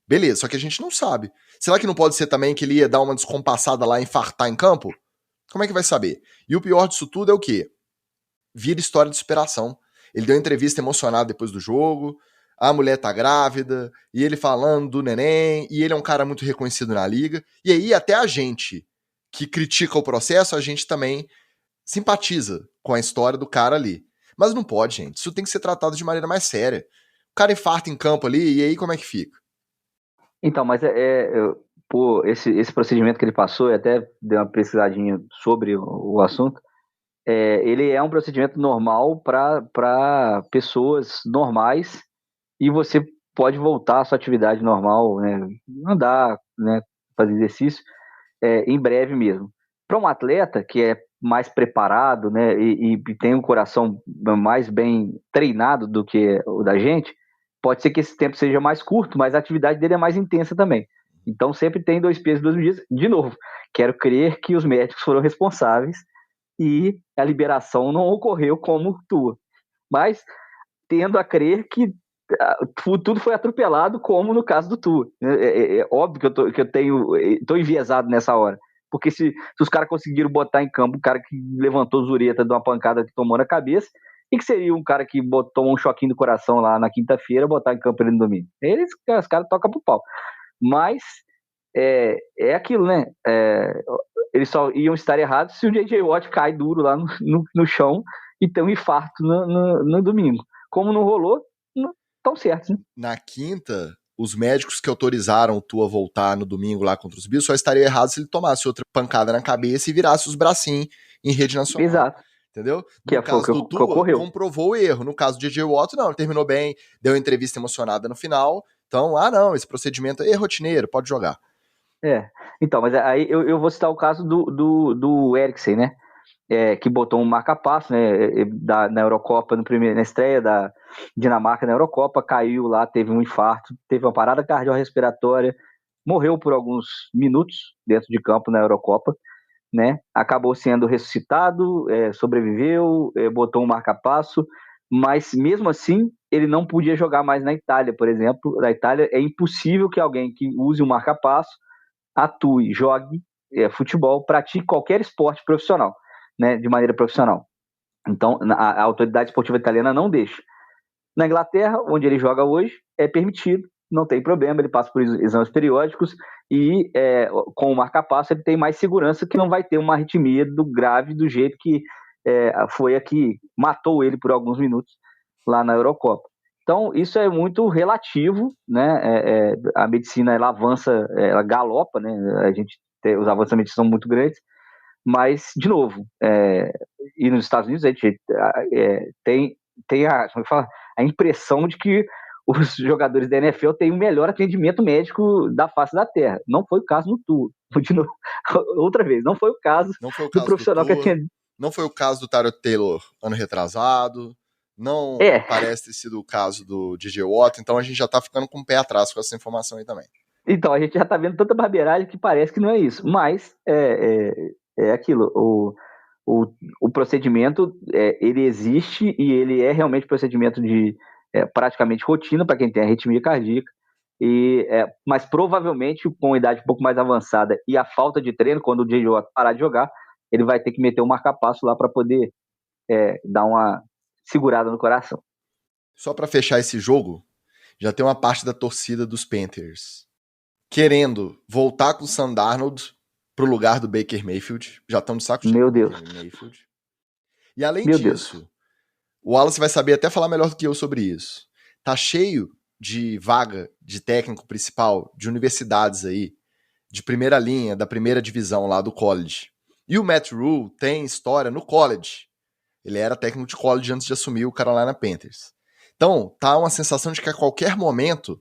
Beleza, só que a gente não sabe. Será que não pode ser também que ele ia dar uma descompassada lá e infartar em campo? Como é que vai saber? E o pior disso tudo é o quê? Vira história de superação. Ele deu entrevista emocionada depois do jogo, a mulher tá grávida, e ele falando do neném, e ele é um cara muito reconhecido na liga, e aí até a gente que critica o processo, a gente também simpatiza com a história do cara ali. Mas não pode, gente. Isso tem que ser tratado de maneira mais séria. O cara infarta em campo ali, e aí como é que fica? Então, mas esse procedimento que ele passou, eu até dei uma pesquisadinha sobre o assunto, ele é um procedimento normal para pessoas normais, e você pode voltar à sua atividade normal, né, andar, né, fazer exercício, em breve mesmo. Para um atleta que é mais preparado, né, e tem um coração mais bem treinado do que o da gente, pode ser que esse tempo seja mais curto, mas a atividade dele é mais intensa também. Então sempre tem 2 pesos, 2 medidas. De novo, quero crer que os médicos foram responsáveis e a liberação não ocorreu como Tua. Mas tendo a crer que tudo foi atropelado, como no caso do Tua. É óbvio que eu estou enviesado nessa hora. Porque se os caras conseguiram botar em campo o cara que levantou Zureta de uma pancada que tomou na cabeça, e que seria um cara que tomou um choquinho do coração lá na quinta-feira, botar em campo ele no domingo? Os caras tocam pro pau. Mas é aquilo, né? Eles só iam estar errados se o J.J. Watt cai duro lá no chão e tem um infarto no domingo. Como não rolou, não estão certos, né? Na quinta, os médicos que autorizaram o Tua voltar no domingo lá contra os Bills só estariam errados se ele tomasse outra pancada na cabeça e virasse os bracinhos em rede nacional. Exato. Entendeu? No caso do Tua, comprovou o erro. No caso do J.J. Watt, não, ele terminou bem, deu entrevista emocionada no final. Então, não, esse procedimento é rotineiro, pode jogar. Então, mas aí eu vou citar o caso do Eriksen, né? Que botou um marca-passo, né? Na Eurocopa, na estreia da Dinamarca na Eurocopa, caiu lá, teve um infarto, teve uma parada cardiorrespiratória, morreu por alguns minutos dentro de campo na Eurocopa, né? Acabou sendo ressuscitado, sobreviveu, botou um marca-passo, mas mesmo assim ele não podia jogar mais na Itália, por exemplo. Na Itália é impossível que alguém que use um marca-passo atue, jogue futebol, pratique qualquer esporte profissional, né, de maneira profissional. Então a autoridade esportiva italiana não deixa. Na Inglaterra, onde ele joga hoje, é permitido, não tem problema, ele passa por exames periódicos e com o marca-passo ele tem mais segurança, que não vai ter uma arritmia grave do jeito que foi a que matou ele por alguns minutos lá na Eurocopa. Então isso é muito relativo, né? A medicina ela avança, ela galopa, né? Os avanços da medicina são muito grandes, mas de novo, e nos Estados Unidos a gente tem a impressão de que os jogadores da NFL têm o melhor atendimento médico da face da terra. Não foi o caso no Tua. Outra vez, não foi o caso do profissional que atende. Não foi o caso do Tyrod Taylor ano retrasado. Não parece ter sido o caso do J.J. Watt. Então a gente já tá ficando com o pé atrás com essa informação aí também. Então, a gente já tá vendo tanta barbeiragem que parece que não é isso. Mas é aquilo. O procedimento, ele existe e ele é realmente procedimento de praticamente rotina para quem tem arritmia cardíaca. Mas provavelmente com idade um pouco mais avançada e a falta de treino, quando o J.J. Watt parar de jogar, ele vai ter que meter um marca-passo lá para poder dar uma segurada no coração. Só para fechar esse jogo, já tem uma parte da torcida dos Panthers querendo voltar com o Sam Darnold pro lugar do Baker Mayfield. Já estão de saco cheio. Meu Deus. Mayfield. E além disso, o Wallace vai saber até falar melhor do que eu sobre isso. Tá cheio de vaga de técnico principal de universidades aí, de primeira linha, da primeira divisão lá do college. E o Matt Rhule tem história no college. Ele era técnico de college antes de assumir o Carolina Panthers. Então, tá uma sensação de que a qualquer momento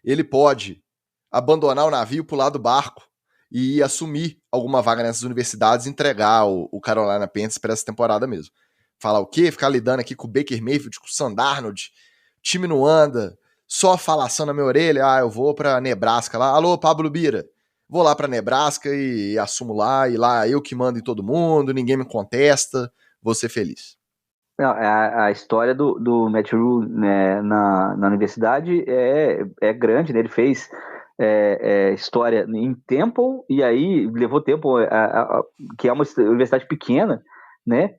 ele pode abandonar o navio, pular do barco e assumir alguma vaga nessas universidades e entregar o Carolina Panthers para essa temporada mesmo. Falar o quê? Ficar lidando aqui com o Baker Mayfield, com o Sam Darnold, time não anda, só falação na minha orelha, eu vou para Nebraska lá, alô, Pablo Bira, vou lá para Nebraska e assumo lá, e lá eu que mando em todo mundo, ninguém me contesta, vou ser feliz. Não, a história do Matt Rhule, né, na universidade é grande, né? Ele fez história em Temple, e aí levou Temple, que é uma universidade pequena, né?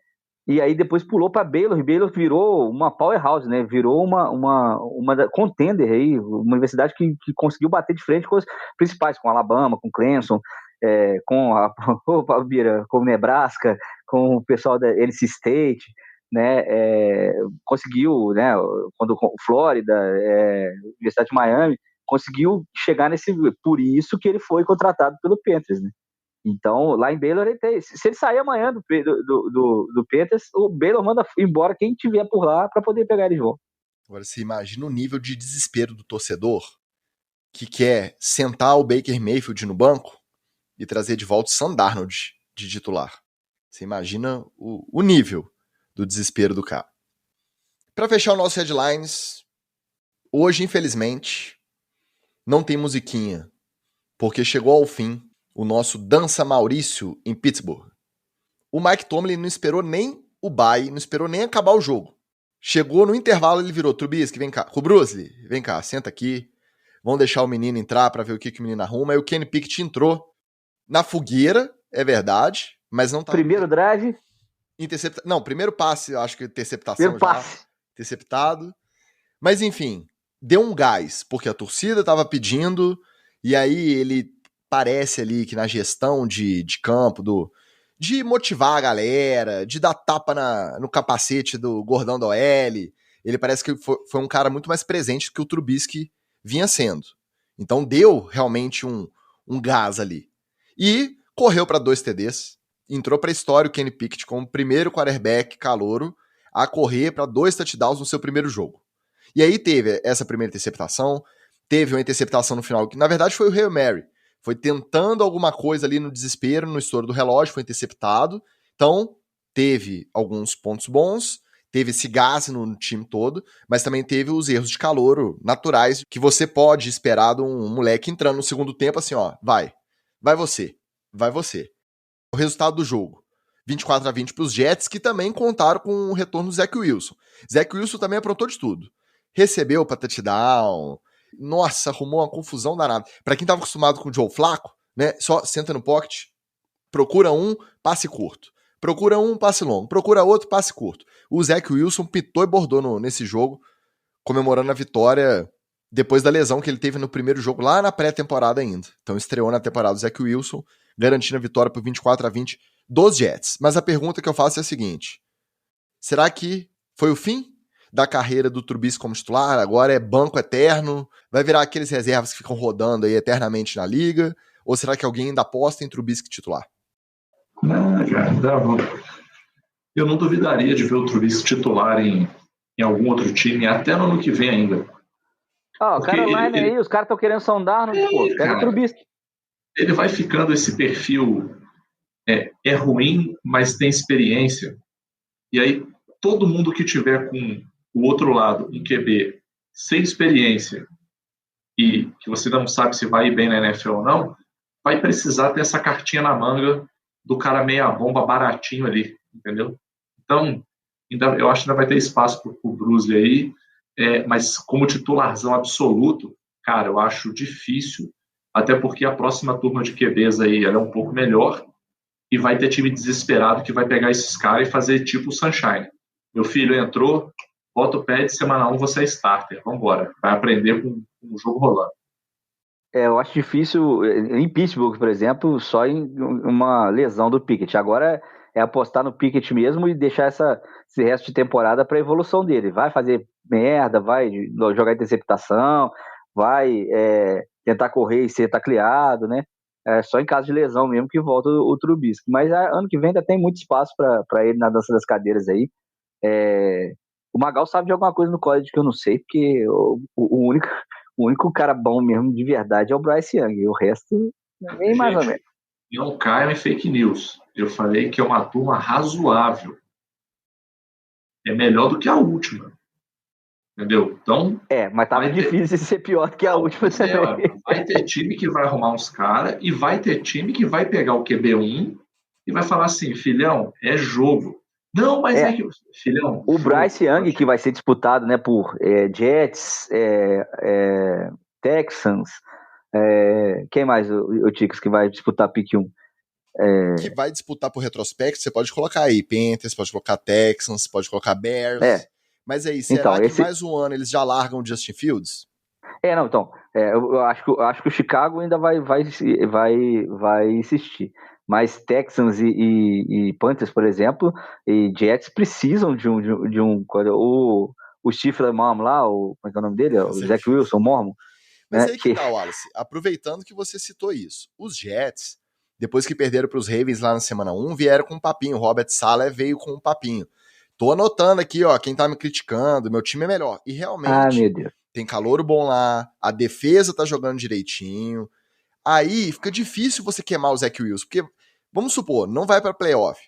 E aí depois pulou para Baylor, e Baylor virou uma powerhouse, né? Virou uma contender aí, uma universidade que conseguiu bater de frente com os principais, com Alabama, com Clemson, com a Bira, com Nebraska, com o pessoal da NC State, né? Conseguiu, né? Quando Flórida, Universidade de Miami, conseguiu chegar por isso que ele foi contratado pelo Panthers, né? Então, lá em Baylor, se ele sair amanhã do Panthers, o Baylor manda embora quem tiver por lá para poder pegar ele de volta. Agora, você imagina o nível de desespero do torcedor que quer sentar o Baker Mayfield no banco e trazer de volta o Sam Darnold de titular. Você imagina o nível do desespero do cara. Para fechar o nosso headlines, hoje, infelizmente, não tem musiquinha, porque chegou ao fim o nosso Dança Maurício em Pittsburgh. O Mike Tomlin não esperou nem o bye, não esperou nem acabar o jogo. Chegou no intervalo, ele virou: Trubisky, vem cá. Bruce, vem cá, senta aqui. Vamos deixar o menino entrar para ver o que o menino arruma. Aí o Kenny Pickett entrou na fogueira, é verdade, mas não tava... Primeiro drive? Não, primeiro passe, acho que interceptação primeiro já. Passe. Interceptado. Mas enfim, deu um gás, porque a torcida tava pedindo, e aí ele parece ali que na gestão de campo, de motivar a galera, de dar tapa no capacete do gordão da OL, ele parece que foi um cara muito mais presente do que o Trubisky vinha sendo. Então deu realmente um gás ali. E correu para 2 TDs, entrou para a história o Kenny Pickett como o primeiro quarterback calouro a correr para 2 touchdowns no seu primeiro jogo. E aí teve essa primeira interceptação, teve uma interceptação no final, que na verdade foi o Hail Mary. Foi tentando alguma coisa ali no desespero, no estouro do relógio, foi interceptado. Então, teve alguns pontos bons, teve esse gás no time todo, mas também teve os erros de calouro naturais que você pode esperar de um moleque entrando no segundo tempo assim, vai você. O resultado do jogo, 24-20 para os Jets, que também contaram com o retorno do Zach Wilson. Zach Wilson também aprontou de tudo. Recebeu para touchdown, nossa, arrumou uma confusão danada. Para quem tava acostumado com o Joe Flacco, né, só senta no pocket, procura um, passe curto. Procura um, passe longo. Procura outro, passe curto. O Zach Wilson pitou e bordou nesse jogo, comemorando a vitória depois da lesão que ele teve no primeiro jogo, lá na pré-temporada ainda. Então estreou na temporada o Zach Wilson, garantindo a vitória por 24-20 dos Jets. Mas a pergunta que eu faço é a seguinte: será que foi o fim da carreira do Trubisky como titular? Agora é banco eterno? Vai virar aqueles reservas que ficam rodando aí eternamente na liga? Ou será que alguém ainda aposta em Trubisky titular? Não, cara, eu não duvidaria de ver o Trubisky titular em algum outro time, até no ano que vem ainda. O Carolina aí, os caras estão querendo sondar, pega o Trubisky. Ele vai ficando esse perfil, é ruim, mas tem experiência. E aí, todo mundo que tiver com o outro lado, um QB sem experiência e que você não sabe se vai ir bem na NFL ou não, vai precisar ter essa cartinha na manga do cara meia bomba baratinho ali, entendeu? Então, eu acho que ainda vai ter espaço para o Bruce aí, mas como titularzão absoluto, cara, eu acho difícil, até porque a próxima turma de QBs aí ela é um pouco melhor e vai ter time desesperado que vai pegar esses caras e fazer tipo o Sunshine. Meu filho entrou, bota o pad, semana 1 você é starter, vambora, vai aprender com o jogo rolando. Eu acho difícil, em Pittsburgh, por exemplo, só em uma lesão do Pickett. Agora é apostar no Pickett mesmo e deixar esse resto de temporada para a evolução dele. Vai fazer merda, vai jogar interceptação, vai tentar correr e ser tacleado, né? Só em caso de lesão mesmo que volta o Trubisky. Mas ano que vem ainda tem muito espaço para ele na dança das cadeiras aí. O Magal sabe de alguma coisa no college que eu não sei, porque o único O único cara bom mesmo de verdade é o Bryce Young, e o resto, nem mais ou menos. Não caia em fake news. Eu falei que é uma turma razoável. É melhor do que a última. Entendeu? Então. Mas tava difícil de ser pior do que a última também. Vai ter time que vai arrumar uns caras e vai ter time que vai pegar o QB1 e vai falar assim, filhão, é jogo. Não, mas é que. Filhão. O Bryce Young, que vai ser disputado, né, por Jets, Texans. Quem mais, o Ticas, que vai disputar pick 1? Que vai disputar por retrospecto, você pode colocar aí Panthers, pode colocar Texans, pode colocar Bears. Mas aí, será que mais um ano eles já largam o Justin Fields? Eu acho que o Chicago ainda vai insistir. Mas Texans e Panthers, por exemplo, e Jets precisam de um o Stifler Mormon lá, como é que é o nome dele? O Zach Wilson, Mormon. Mas aí que tá, Wallace, aproveitando que você citou isso, os Jets, depois que perderam para os Ravens lá na semana 1, vieram com um papinho, o Robert Saleh veio com um papinho. Tô anotando aqui, quem tá me criticando, meu time é melhor. E realmente, meu Deus. Tem calouro bom lá, a defesa tá jogando direitinho. Aí fica difícil você queimar o Zach Wilson, porque, vamos supor, não vai pra playoff,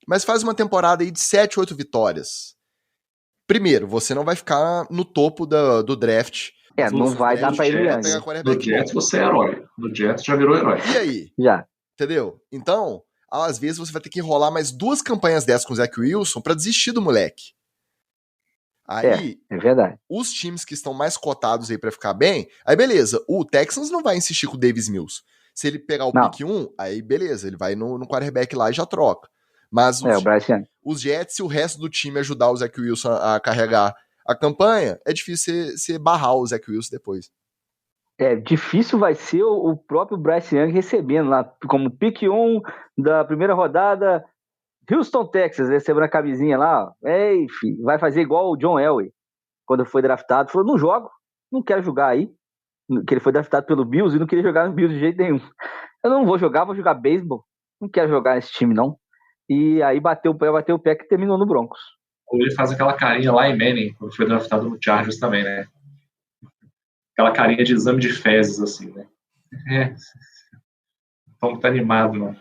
mas faz uma temporada aí de 7, 8 vitórias. Primeiro, você não vai ficar no topo do draft. Não vai dar pra ele antes. No Jets você é herói. No Jets já virou herói. E aí? Já. Entendeu? Então, às vezes você vai ter que enrolar mais 2 campanhas dessas com o Zach Wilson pra desistir do moleque. Aí, é verdade. Os times que estão mais cotados aí pra ficar bem, aí beleza, o Texans não vai insistir com o Davis Mills. Se ele pegar o pick 1, aí beleza, ele vai no quarterback lá e já troca. Mas os Jets e o resto do time ajudar o Zach Wilson a carregar a campanha, é difícil você barrar o Zach Wilson depois. Difícil vai ser o próprio Bryce Young recebendo lá, como pick 1 da primeira rodada, Houston, Texas, recebendo a camisinha lá, filho, vai fazer igual o John Elway, quando foi draftado, falou, não jogo, não quero jogar aí, que ele foi draftado pelo Bills e não queria jogar no Bills de jeito nenhum. Eu não vou jogar beisebol, não quero jogar nesse time não. E aí bateu o pé que terminou no Broncos. Ou ele faz aquela carinha lá em Manning, quando foi draftado no Chargers também, né? Aquela carinha de exame de fezes, assim, né? Então tá animado, não.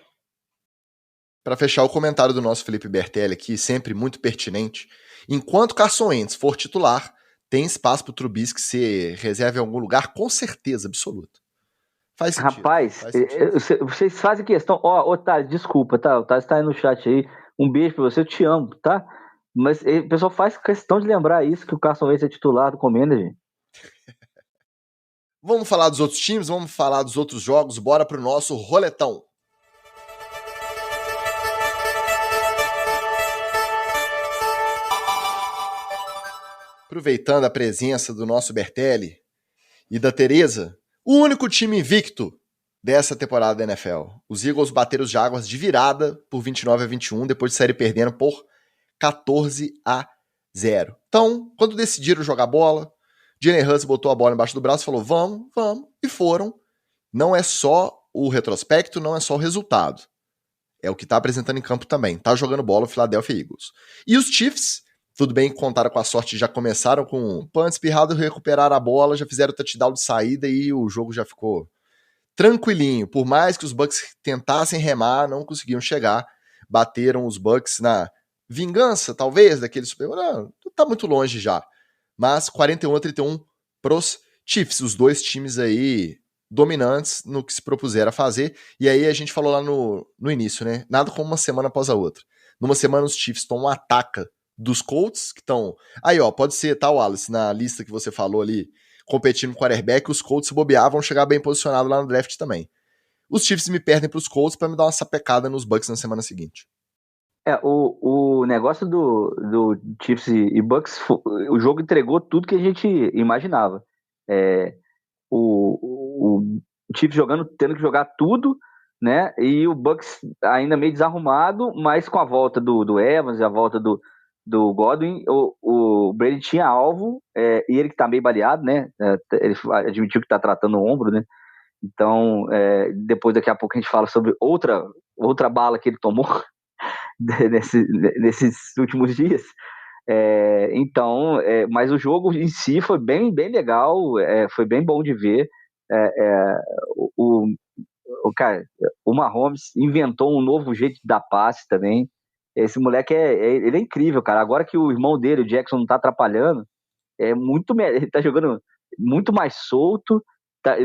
Para fechar o comentário do nosso Felipe Bertelli aqui, sempre muito pertinente, enquanto Carson Wentz for titular, tem espaço pro Trubisky ser reserva em algum lugar, com certeza absoluta. Faz sentido. Rapaz, vocês fazem questão... Otávio, desculpa, tá? O Otávio tá aí no chat aí. Um beijo pra você, eu te amo, tá? Mas o pessoal faz questão de lembrar isso, que o Carson Wentz é titular do Commander, gente. Vamos falar dos outros times, vamos falar dos outros jogos, bora pro nosso roletão. Aproveitando a presença do nosso Bertelli e da Tereza, o único time invicto dessa temporada da NFL. Os Eagles bateram os Jaguars de virada por 29-21, depois de saírem perdendo por 14-0. Então, quando decidiram jogar bola, Jalen Hurts botou a bola embaixo do braço e falou, vamos, e foram. Não é só o retrospecto, não é só o resultado. É o que tá apresentando em campo também. Tá jogando bola o Philadelphia Eagles. E os Chiefs, tudo bem que contaram com a sorte, já começaram com um punt espirrado, recuperaram a bola, já fizeram o touchdown de saída e o jogo já ficou tranquilinho. Por mais que os Bucks tentassem remar, não conseguiam chegar. Bateram os Bucks na vingança, talvez, daquele Super Bowl. Não, tá muito longe já. Mas 41-31 pros Chiefs, os dois times aí dominantes no que se propuseram a fazer. E aí a gente falou lá no início, né? Nada como uma semana após a outra. Numa semana os Chiefs tomam um ataque dos Colts, que estão... Aí, pode ser, tá, Wallace, na lista que você falou ali, competindo com o quarterback, os Colts se bobear, vão chegar bem posicionados lá no draft também. Os Chiefs me perdem pros Colts para me dar uma sapecada nos Bucks na semana seguinte. O negócio do Chiefs e Bucks, o jogo entregou tudo que a gente imaginava. O Chiefs tendo que jogar tudo, né? E o Bucks ainda meio desarrumado, mas com a volta do Evans e a volta do Godwin, o Brady tinha alvo, e ele que tá meio baleado, né? Ele admitiu que tá tratando o ombro, né? Então, depois daqui a pouco a gente fala sobre outra bala que ele tomou nesses últimos dias. Então, mas o jogo em si foi bem, bem legal, foi bem bom de ver. O, cara, o Mahomes inventou um novo jeito de dar passe também. Esse moleque ele é incrível, cara. Agora que o irmão dele, o Jackson, não tá atrapalhando, ele tá jogando muito mais solto.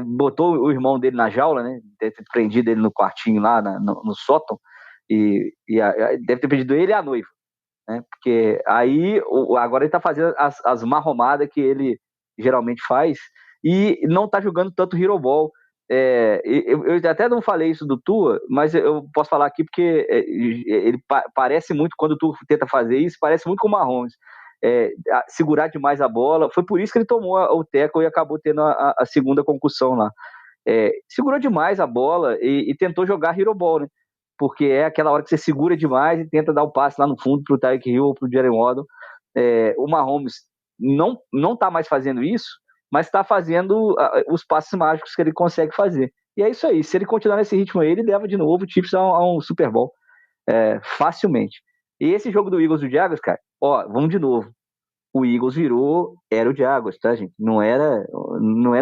Botou o irmão dele na jaula, né? Deve ter prendido ele no quartinho lá no sótão. Deve ter prendido ele e a noiva, né? Porque aí agora ele tá fazendo as marromadas que ele geralmente faz e não tá jogando tanto Hero Ball. Eu até não falei isso do Tua, mas eu posso falar aqui porque ele parece muito, quando o Tua tenta fazer isso, parece muito com o Mahomes. Segurar demais a bola, foi por isso que ele tomou o tackle e acabou tendo a segunda concussão lá. Segurou demais a bola e tentou jogar Hero Ball, né? Porque é aquela hora que você segura demais e tenta dar o passe lá no fundo pro Tyreek Hill ou pro Jalen Waddle. O Mahomes não tá mais fazendo isso, mas está fazendo os passes mágicos que ele consegue fazer. E é isso aí, se ele continuar nesse ritmo aí, ele leva de novo o Chiefs a um Super Bowl, facilmente. E esse jogo do Eagles e do Jaguars, cara, vamos de novo. O Eagles era o Jaguars, tá, gente? Não era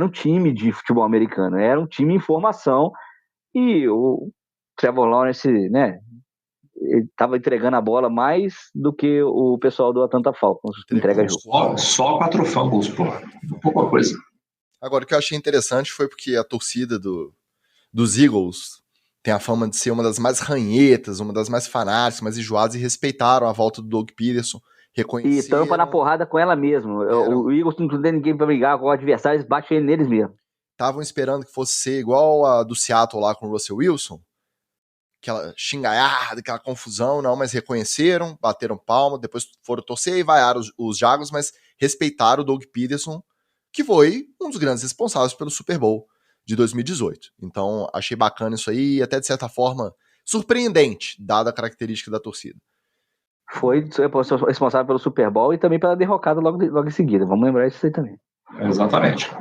um time de futebol americano, era um time em formação, e o Trevor Lawrence, né, ele tava entregando a bola mais do que o pessoal do Atlanta Falcons entrega jogo. Só 4 fumbles, pô. Pouca coisa. Agora, o que eu achei interessante foi porque a torcida dos Eagles tem a fama de ser uma das mais ranhetas, uma das mais fanáticas, mais enjoadas, e respeitaram a volta do Doug Peterson, reconheceram... E tampa na porrada com ela mesmo. O Eagles não tem ninguém pra brigar com o adversário, eles batem neles mesmo. Estavam esperando que fosse ser igual a do Seattle lá com o Russell Wilson, aquela xingaiada, aquela confusão, não, mas reconheceram, bateram palma, depois foram torcer e vaiaram os Jaguars, mas respeitaram o Doug Peterson, que foi um dos grandes responsáveis pelo Super Bowl de 2018. Então, achei bacana isso aí, e até de certa forma surpreendente, dada a característica da torcida. Foi responsável pelo Super Bowl e também pela derrocada logo em seguida. Vamos lembrar isso aí também. Exatamente.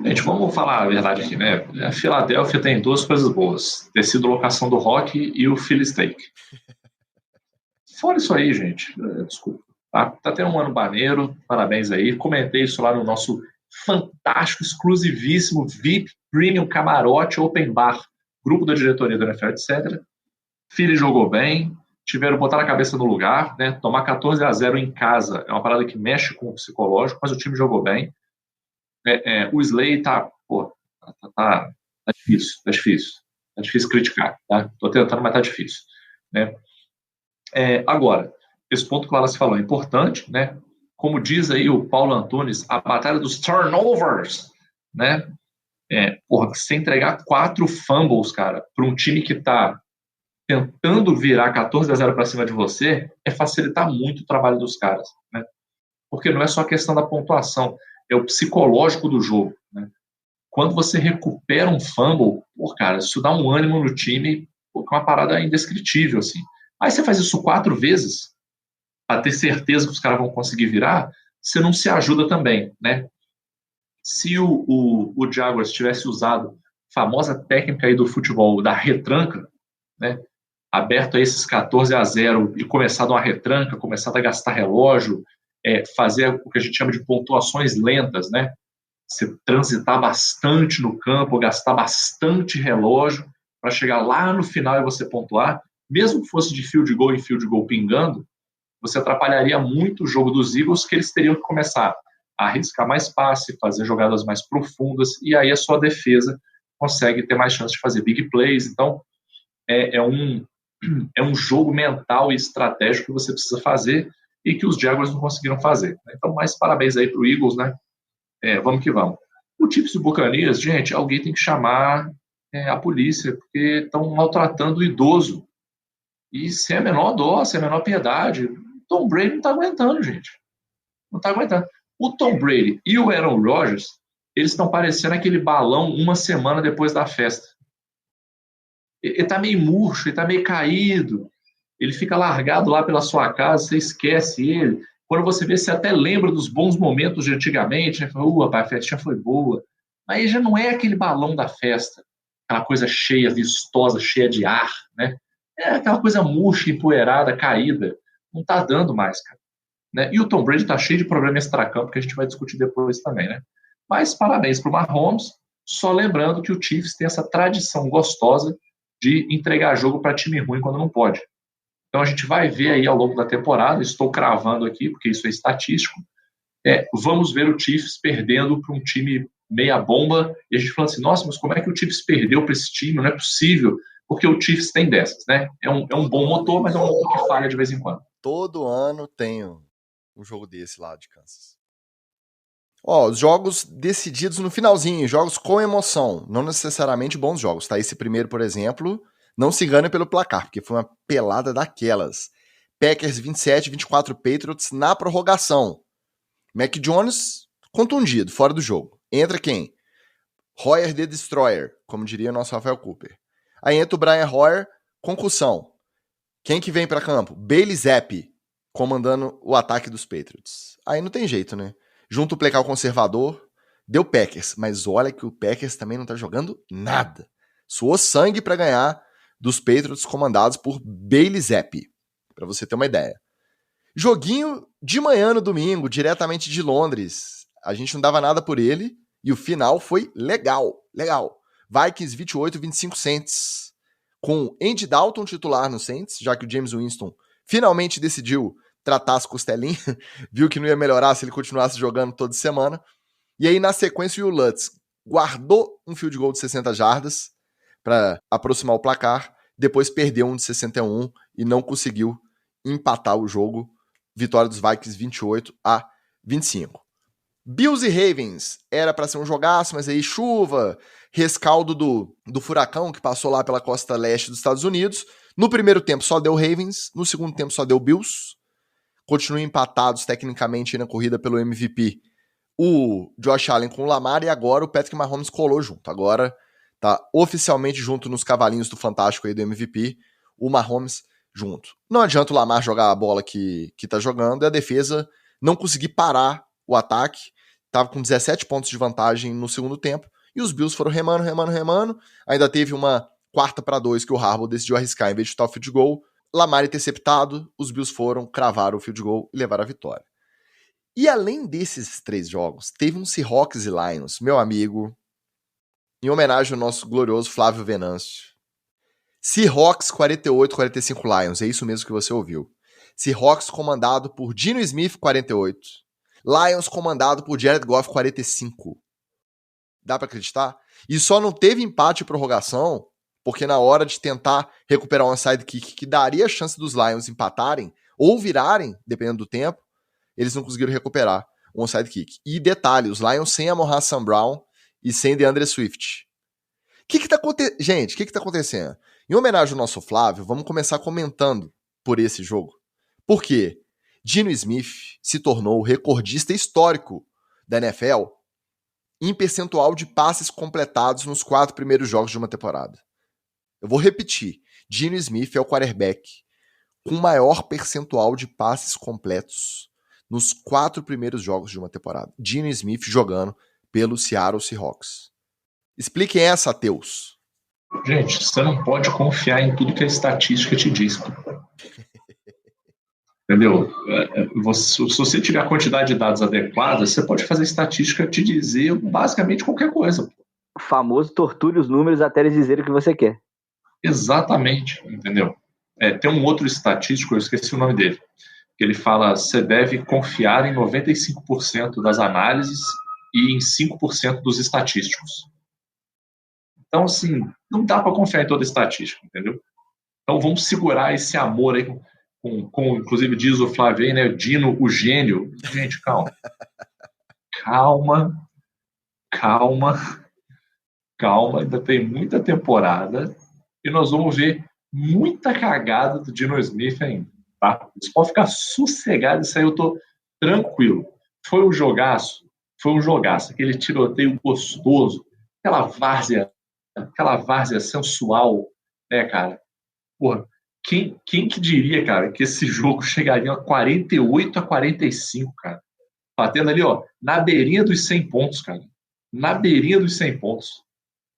Gente, vamos falar a verdade aqui, né? A Filadélfia tem 2 coisas boas: ter sido locação do Rock e o Philly Steak. Fora isso aí, gente, desculpa. Tá tendo um ano maneiro, parabéns aí. Comentei isso lá no nosso fantástico, exclusivíssimo VIP Premium Camarote Open Bar, grupo da diretoria do NFL, etc. Philly jogou bem, botaram a cabeça no lugar, né? Tomar 14-0 em casa é uma parada que mexe com o psicológico, mas o time jogou bem. O Slay tá difícil criticar, tá? Tô tentando, mas tá difícil, né? Agora, esse ponto que o Wallace falou é importante, né? Como diz aí o Paulo Antunes, a batalha dos turnovers, né? Você entregar 4 fumbles, cara, para um time que tá tentando virar 14-0 para cima de você, facilitar muito o trabalho dos caras, né? Porque não é só a questão da pontuação, é o psicológico do jogo, né? Quando você recupera um fumble, cara, isso dá um ânimo no time, é uma parada indescritível, assim. Aí você faz isso 4 vezes, para ter certeza que os caras vão conseguir virar, você não se ajuda também, né? Se o Jaguars tivesse usado a famosa técnica aí do futebol, da retranca, né? Aberto a esses 14-0 e começado uma retranca, começado a gastar relógio, fazer o que a gente chama de pontuações lentas, né? Você transitar bastante no campo, gastar bastante relógio para chegar lá no final e você pontuar, mesmo que fosse de field goal em field goal pingando, você atrapalharia muito o jogo dos Eagles, que eles teriam que começar a arriscar mais passe, fazer jogadas mais profundas, e aí a sua defesa consegue ter mais chance de fazer big plays. Então, é um jogo mental e estratégico que você precisa fazer e que os Jaguars não conseguiram fazer. Então, mais parabéns aí para o Eagles, né? Vamos que vamos. O Chiefs e o Buccaneers, gente, alguém tem que chamar a polícia, porque estão maltratando o idoso. E sem a menor dó, sem a menor piedade. O Tom Brady não está aguentando, gente. Não está aguentando. O Tom Brady e o Aaron Rodgers, eles estão parecendo aquele balão uma semana depois da festa. Ele está meio murcho, ele está meio caído. Ele fica largado lá pela sua casa, você esquece ele. Quando você vê, você até lembra dos bons momentos de antigamente, né? Rapaz, a festinha foi boa. Aí já não é aquele balão da festa, aquela coisa cheia, vistosa, cheia de ar, né? É aquela coisa murcha, empoeirada, caída. Não tá dando mais, cara. né? E o Tom Brady tá cheio de problema extracampo que a gente vai discutir depois também, né? Mas parabéns pro Mahomes, só lembrando que o Chiefs tem essa tradição gostosa de entregar jogo para time ruim quando não pode. Então a gente vai ver aí ao longo da temporada, estou cravando aqui, porque isso é estatístico, vamos ver o Chiefs perdendo para um time meia bomba, e a gente falando assim, nossa, mas como é que o Chiefs perdeu para esse time? Não é possível, porque o Chiefs tem dessas, né? É um bom motor, mas é um motor que falha de vez em quando. Todo ano tem um jogo desse lá de Kansas. Ó, os jogos decididos no finalzinho, jogos com emoção, não necessariamente bons jogos, tá? Esse primeiro, por exemplo, não se engane pelo placar, porque foi uma pelada daquelas. Packers 27-24 Patriots na prorrogação. Mac Jones contundido, fora do jogo. Entra quem? Hoyer the Destroyer, como diria o nosso Rafael Cooper. Aí entra o Brian Hoyer, concussão. Quem que vem pra campo? Bailey Zappi, comandando o ataque dos Patriots. Aí não tem jeito, né? Junto o placar conservador, deu Packers. Mas olha que o Packers também não tá jogando nada. Suou sangue pra ganhar dos Patriots comandados por Bailey Zappi. Pra você ter uma ideia. Joguinho de manhã no domingo, diretamente de Londres. A gente não dava nada por ele. E o final foi legal. Vikings 28-25 Saints. Com Andy Dalton titular no Saints, já que o James Winston finalmente decidiu tratar as costelinhas, viu que não ia melhorar se ele continuasse jogando toda semana. E aí, na sequência, o Lutz guardou um field goal de 60 jardas para aproximar o placar, depois perdeu um de 61 e não conseguiu empatar o jogo. Vitória dos Vikings 28-25. Bills e Ravens era para ser um jogaço, mas aí chuva, rescaldo do furacão que passou lá pela costa leste dos Estados Unidos. No primeiro tempo só deu Ravens, no segundo tempo só deu Bills. Continuam empatados tecnicamente na corrida pelo MVP o Josh Allen com o Lamar, e agora o Patrick Mahomes colou junto. Agora tá oficialmente junto nos cavalinhos do Fantástico aí do MVP, o Mahomes junto. Não adianta o Lamar jogar a bola que tá jogando e a defesa não conseguir parar o ataque. Tava com 17 pontos de vantagem no segundo tempo e os Bills foram remando. Ainda teve uma 4-2 que o Harbaugh decidiu arriscar em vez de chutar o field goal. Lamar interceptado, os Bills foram, cravaram o field goal e levaram a vitória. E além desses 3 jogos, teve um Seahawks e Lions, meu amigo, em homenagem ao nosso glorioso Flávio Venâncio. Seahawks 48-45 Lions, é isso mesmo que você ouviu. Seahawks comandado por Geno Smith, 48. Lions comandado por Jared Goff, 45. Dá pra acreditar? E só não teve empate e prorrogação, porque na hora de tentar recuperar um onside kick que daria a chance dos Lions empatarem, ou virarem, dependendo do tempo, eles não conseguiram recuperar o onside kick. E detalhe, os Lions sem Amon-Ra St. Brown e sem DeAndre Swift. Gente, o que tá acontecendo? Em homenagem ao nosso Flávio, vamos começar comentando por esse jogo. Por quê? Geno Smith se tornou o recordista histórico da NFL em percentual de passes completados nos 4 primeiros jogos de uma temporada. Eu vou repetir. Geno Smith é o quarterback com maior percentual de passes completos nos 4 primeiros jogos de uma temporada. Geno Smith jogando pelo Seattle Seahawks. Expliquem essa, ateus. Gente, você não pode confiar em tudo que a estatística te diz. Entendeu? Se você tiver a quantidade de dados adequada, você pode fazer a estatística te dizer basicamente qualquer coisa. O famoso torture os números até eles dizerem o que você quer. Exatamente, entendeu? Tem um outro estatístico, eu esqueci o nome dele, que ele fala você deve confiar em 95% das análises e em 5% dos estatísticos. Então, assim, não dá para confiar em toda a estatística, entendeu? Então, vamos segurar esse amor aí, com inclusive diz o Flávio aí, né? Dino, o gênio. Gente, calma. Calma, ainda tem muita temporada e nós vamos ver muita cagada do Geno Smith ainda, tá? Você pode ficar sossegado, isso aí eu tô tranquilo. Foi um jogaço, aquele tiroteio gostoso, aquela várzea sensual, né, cara? Porra, quem que diria, cara, que esse jogo chegaria a 48-45, cara? Batendo ali, ó, na beirinha dos 100 pontos, cara. Na beirinha dos 100 pontos.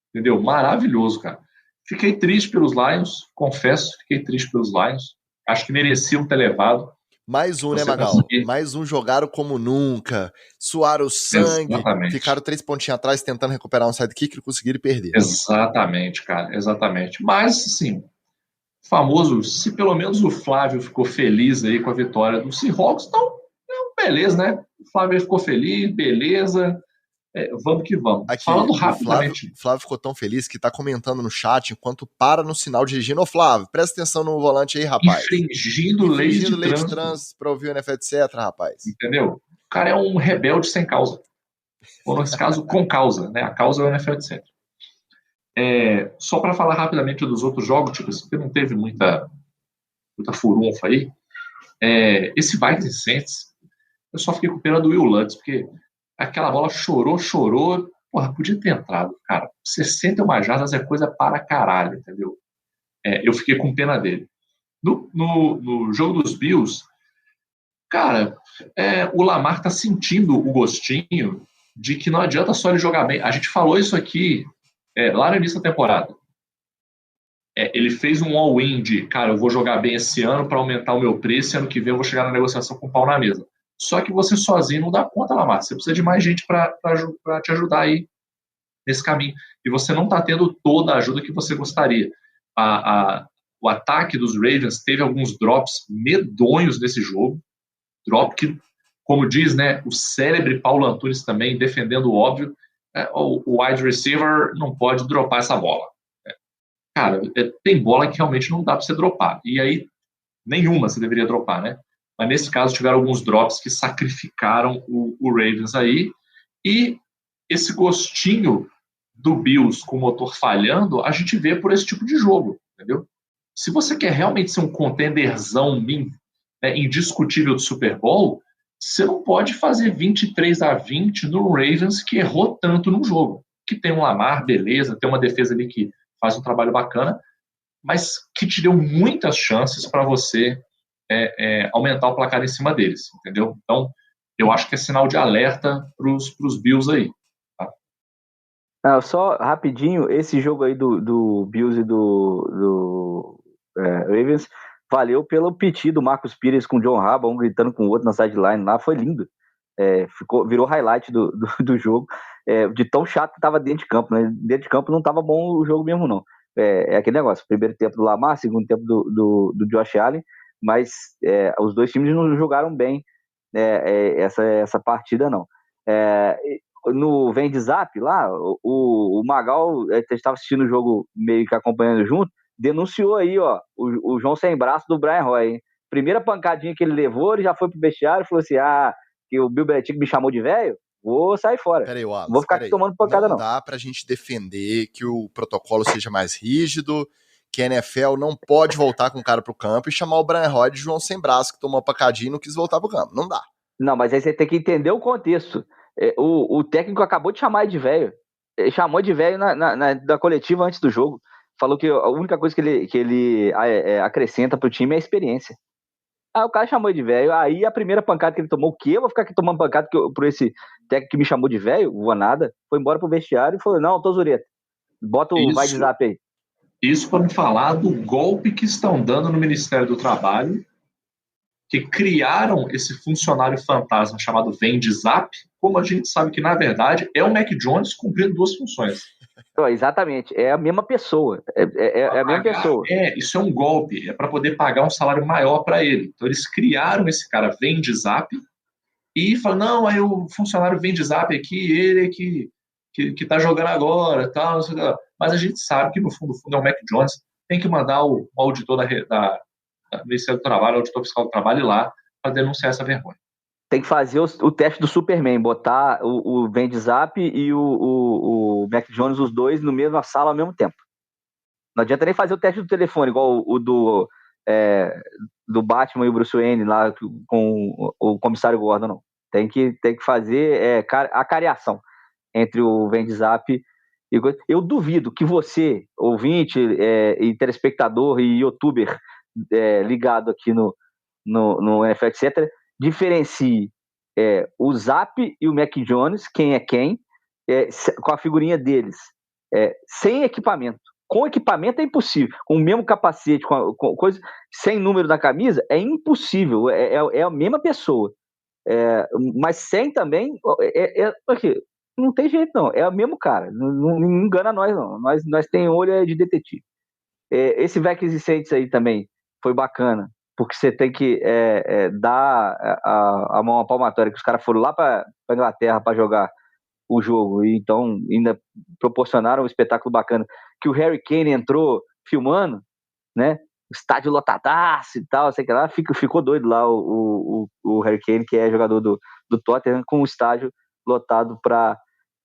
Entendeu? Maravilhoso, cara. Fiquei triste pelos Lions, confesso, fiquei triste pelos Lions. Acho que mereciam ter levado. Mais um, né, Você Magal? conseguir. Mais um jogaram como nunca. Suaram sangue. Exatamente. Ficaram 3 pontinhos atrás tentando recuperar um sidekick e conseguiram perder. Exatamente, cara. Exatamente. Mas, assim, famoso, se pelo menos o Flávio ficou feliz aí com a vitória do Seahawks, então, beleza, né? O Flávio ficou feliz, beleza. Vamos que vamos. Aqui, Falando o rapidamente. Flávio ficou tão feliz que tá comentando no chat enquanto para no sinal dirigindo. Ô, Flávio, presta atenção no volante aí, rapaz. Infringindo leis de trânsito. Pra ouvir o NFL, etc, rapaz. Entendeu? O cara é um rebelde sem causa. Ou, nesse caso, com causa, né? A causa é o NFL, etc. Só para falar rapidamente dos outros jogos, tipo, porque não teve muita furunfa aí. Esse Vikings Saints, eu só fiquei com pena do Will Lutz, porque aquela bola chorou, porra, podia ter entrado, cara. 61 jardas é coisa para caralho, entendeu? Eu fiquei com pena dele. No jogo dos Bills, cara, o Lamar tá sentindo o gostinho de que não adianta só ele jogar bem. A gente falou isso aqui lá no início da temporada. Ele fez um all-in de, cara, eu vou jogar bem esse ano para aumentar o meu preço e ano que vem eu vou chegar na negociação com o pau na mesa. Só que você sozinho não dá conta, Lamar. Você precisa de mais gente para te ajudar aí nesse caminho. E você não está tendo toda a ajuda que você gostaria. O ataque dos Ravens teve alguns drops medonhos nesse jogo. Drop que, como diz, né, o célebre Paulo Antunes também, defendendo o óbvio, o wide receiver não pode dropar essa bola. Cara, tem bola que realmente não dá para você dropar. E aí, nenhuma você deveria dropar, né? Mas nesse caso tiveram alguns drops que sacrificaram o Ravens aí. E esse gostinho do Bills com o motor falhando, a gente vê por esse tipo de jogo, entendeu? Se você quer realmente ser um contenderzão indiscutível do Super Bowl, você não pode fazer 23-20 no Ravens, que errou tanto no jogo. Que tem um Lamar, beleza, tem uma defesa ali que faz um trabalho bacana, mas que te deu muitas chances para você aumentar o placar em cima deles, entendeu? Então, eu acho que é sinal de alerta para os Bills aí. Tá? Só rapidinho, esse jogo aí do Bills e do Ravens valeu pelo piti do Marcus Pires com o John Harbaugh, um gritando com o outro na sideline lá, foi lindo. Virou highlight do jogo, de tão chato que tava dentro de campo, né? Dentro de campo não tava bom o jogo mesmo, não. Aquele negócio, primeiro tempo do Lamar, segundo tempo do Josh Allen, mas os dois times não jogaram bem essa partida, não. No Vem de Zap lá, o Magal estava assistindo o jogo meio que acompanhando junto, denunciou aí, ó, o João sem braço do Brian Roy, hein? Primeira pancadinha que ele levou, ele já foi pro vestiário e falou assim, que o Bill Belichick me chamou de velho, vou sair fora. Peraí, Wallace, vou ficar aqui tomando pancada, não. Não dá pra gente defender que o protocolo seja mais rígido, que a NFL não pode voltar com o cara pro campo e chamar o Brian Roy de João sem braço, que tomou uma pancadinha e não quis voltar pro campo. Não dá. Não, mas aí você tem que entender o contexto. O técnico acabou de chamar ele de velho. Ele chamou de velho na coletiva antes do jogo. Falou que a única coisa que ele acrescenta pro time é a experiência. Aí o cara chamou ele de velho. Aí a primeira pancada que ele tomou, o quê? Eu vou ficar aqui tomando pancada por esse técnico que me chamou de velho? Vou nada. Foi embora pro vestiário e falou: não, tô zureta. Bota o vai de zap aí. Isso para não falar do golpe que estão dando no Ministério do Trabalho, que criaram esse funcionário fantasma chamado Vem de Zap, como a gente sabe que, na verdade, é o Mac Jones cumprindo duas funções. Exatamente, é a mesma pessoa. É a mesma pessoa. Isso é um golpe, é para poder pagar um salário maior para ele. Então, eles criaram esse cara Vem de Zap e falam, não, aí o funcionário Vem de Zap aqui, ele que tá jogando agora, tal, não sei o que. Mas a gente sabe que, no fundo, é o Mac Jones, tem que mandar o auditor da Ministério do Trabalho, o auditor fiscal do trabalho ir lá para denunciar essa vergonha. Tem que fazer o teste do Superman, botar o Vem de Zap e o Mac Jones, os dois, no mesma sala ao mesmo tempo. Não adianta nem fazer o teste do telefone, igual o do Batman e o Bruce Wayne lá com o comissário Gordon, não. Tem que fazer a cariação entre o Vem de Zap e... Eu duvido que você, ouvinte, e telespectador e youtuber ligado aqui no NFL, etc., diferencie o Zap e o Mac Jones, quem é quem, com a figurinha deles, sem equipamento, com equipamento é impossível. Com o mesmo capacete, com coisa, sem número na camisa, é impossível. É a mesma pessoa. Mas sem também, aqui, não tem jeito não. É o mesmo cara. Não engana nós não. Nós tem olho de detetive. Esse Vex e Saints aí também foi bacana, porque você tem que dar a mão à palmatória, que os caras foram lá para Inglaterra para jogar o jogo, e então ainda proporcionaram um espetáculo bacana, que o Harry Kane entrou filmando, né? Estádio lotadaço e tal, sei que lá, ficou doido lá o Harry Kane, que é jogador do Tottenham, com o estádio lotado para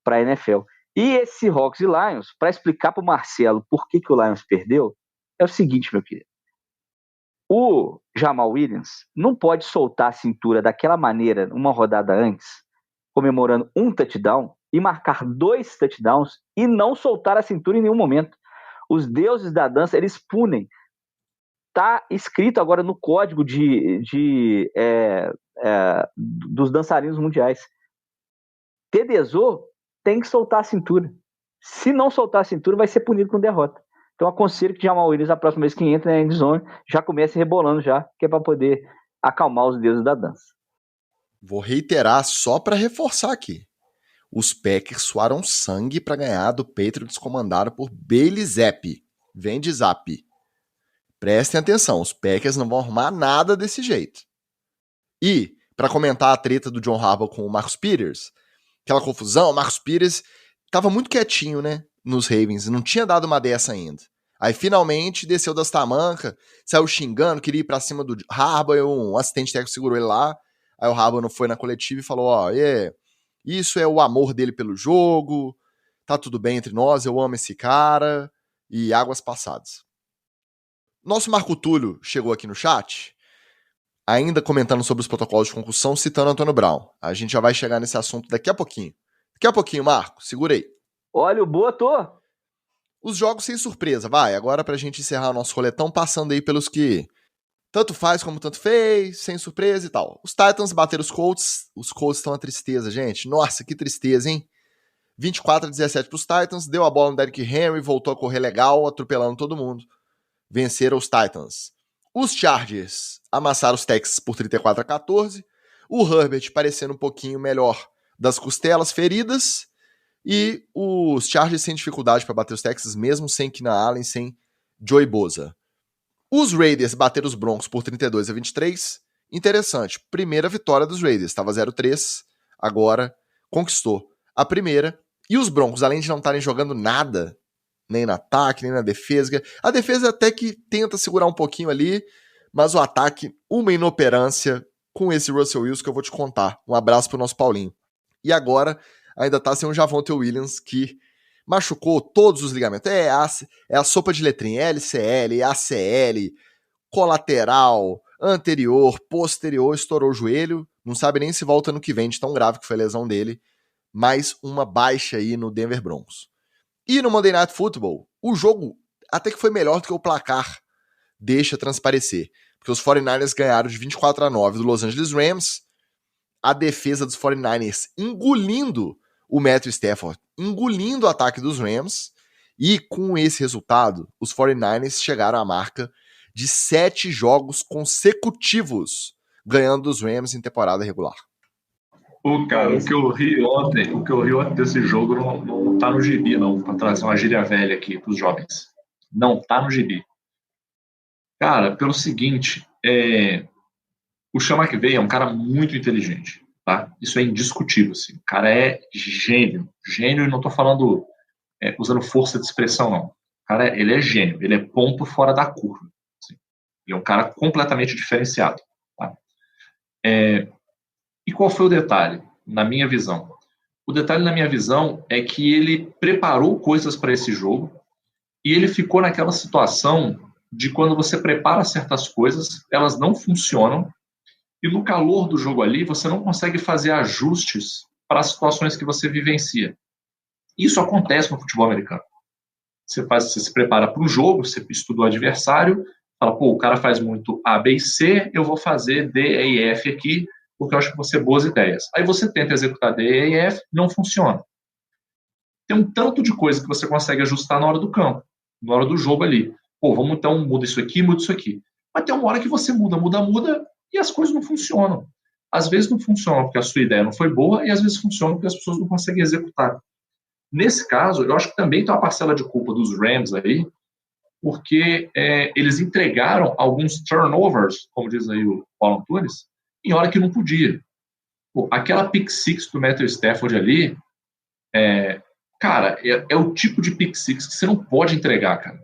a NFL. E esse Hawks e Lions, para explicar para o Marcelo por que o Lions perdeu, é o seguinte, meu querido. O Jamal Williams não pode soltar a cintura daquela maneira uma rodada antes, comemorando um touchdown, e marcar 2 touchdowns e não soltar a cintura em nenhum momento. Os deuses da dança, eles punem. Tá escrito agora no código dos dançarinos mundiais. TDZO tem que soltar a cintura. Se não soltar a cintura, vai ser punido com derrota. Então, aconselho que Jamal Williams, a próxima vez que entra na endzone, já comece rebolando já, que é para poder acalmar os deuses da dança. Vou reiterar só para reforçar aqui. Os Packers suaram sangue para ganhar do Patriots comandado por Bailey Zappi. Vem de Zap. Prestem atenção, os Packers não vão arrumar nada desse jeito. E, para comentar a treta do John Harbaugh com o Marcus Peters, aquela confusão, o Marcus Peters tava muito quietinho, né, nos Ravens, não tinha dado uma dessa ainda. Aí, finalmente, desceu das tamancas, saiu xingando, queria ir pra cima do Harbaugh, um assistente técnico segurou ele lá, aí o Harbaugh não foi na coletiva e falou, isso é o amor dele pelo jogo, tá tudo bem entre nós, eu amo esse cara, e águas passadas. Nosso Marco Túlio chegou aqui no chat, ainda comentando sobre os protocolos de concussão, citando Antônio Brown. A gente já vai chegar nesse assunto daqui a pouquinho. Daqui a pouquinho, Marco, segura aí. Olha o Boto! Os jogos sem surpresa, vai, agora pra gente encerrar o nosso roletão, passando aí pelos que tanto faz como tanto fez, sem surpresa e tal. Os Titans bateram os Colts estão uma tristeza, gente. Nossa, que tristeza, hein? 24-17 pros Titans, deu a bola no Derrick Henry, voltou a correr legal, atropelando todo mundo. Venceram os Titans. Os Chargers amassaram os Texans por 34-14. O Herbert parecendo um pouquinho melhor das costelas feridas. E os Chargers sem dificuldade para bater os Texans, mesmo sem Keenan Allen, sem Joey Bosa. Os Raiders bateram os Broncos por 32-23. Interessante, primeira vitória dos Raiders. Estava 0-3, agora conquistou a primeira. E os Broncos, além de não estarem jogando nada, nem no ataque, nem na defesa. A defesa até que tenta segurar um pouquinho ali, mas o ataque, uma inoperância com esse Russell Wilson que eu vou te contar. Um abraço pro nosso Paulinho. E agora ainda tá sem o Javonte Williams, que machucou todos os ligamentos. É a sopa de letrinha, LCL, ACL, colateral, anterior, posterior, estourou o joelho, não sabe nem se volta no que vem, de tão grave que foi a lesão dele. Mais uma baixa aí no Denver Broncos. E no Monday Night Football, o jogo até que foi melhor do que o placar deixa transparecer. Porque os 49ers ganharam de 24-9 do Los Angeles Rams. A defesa dos 49ers engolindo o Matthew Stafford, engolindo o ataque dos Rams. E com esse resultado, os 49ers chegaram à marca de 7 jogos consecutivos ganhando dos Rams em temporada regular. Cara, o que eu ri ontem desse jogo não tá no gibi, não, pra trazer uma gíria velha aqui pros jovens. Não tá no gibi. Cara, pelo seguinte, o Sean McVay é um cara muito inteligente, tá? Isso é indiscutível, assim. O cara é gênio, e não tô falando usando força de expressão, não. O cara, ele é gênio, ele é ponto fora da curva. Assim. Ele é um cara completamente diferenciado, tá? E qual foi o detalhe, na minha visão? O detalhe, na minha visão, é que ele preparou coisas para esse jogo e ele ficou naquela situação de quando você prepara certas coisas, elas não funcionam e no calor do jogo ali você não consegue fazer ajustes para as situações que você vivencia. Isso acontece no futebol americano. Você se prepara para um jogo, você estuda o adversário, fala, o cara faz muito A, B e C, eu vou fazer D, E e F aqui, porque eu acho que vão ser boas ideias. Aí você tenta executar D, E e F, não funciona. Tem um tanto de coisa que você consegue ajustar na hora do campo. na hora do jogo ali. Pô, vamos então, muda isso aqui, muda isso aqui. Mas tem uma hora que você muda e as coisas não funcionam. Às vezes não funcionam porque a sua ideia não foi boa e às vezes funcionam porque as pessoas não conseguem executar. Nesse caso, eu acho que também tem uma parcela de culpa dos Rams aí, porque eles entregaram alguns turnovers, como diz aí o Paulo Antunes, em hora que não podia. Pô, aquela pick six do Matthew Stafford ali, cara, é o tipo de pick six que você não pode entregar, cara.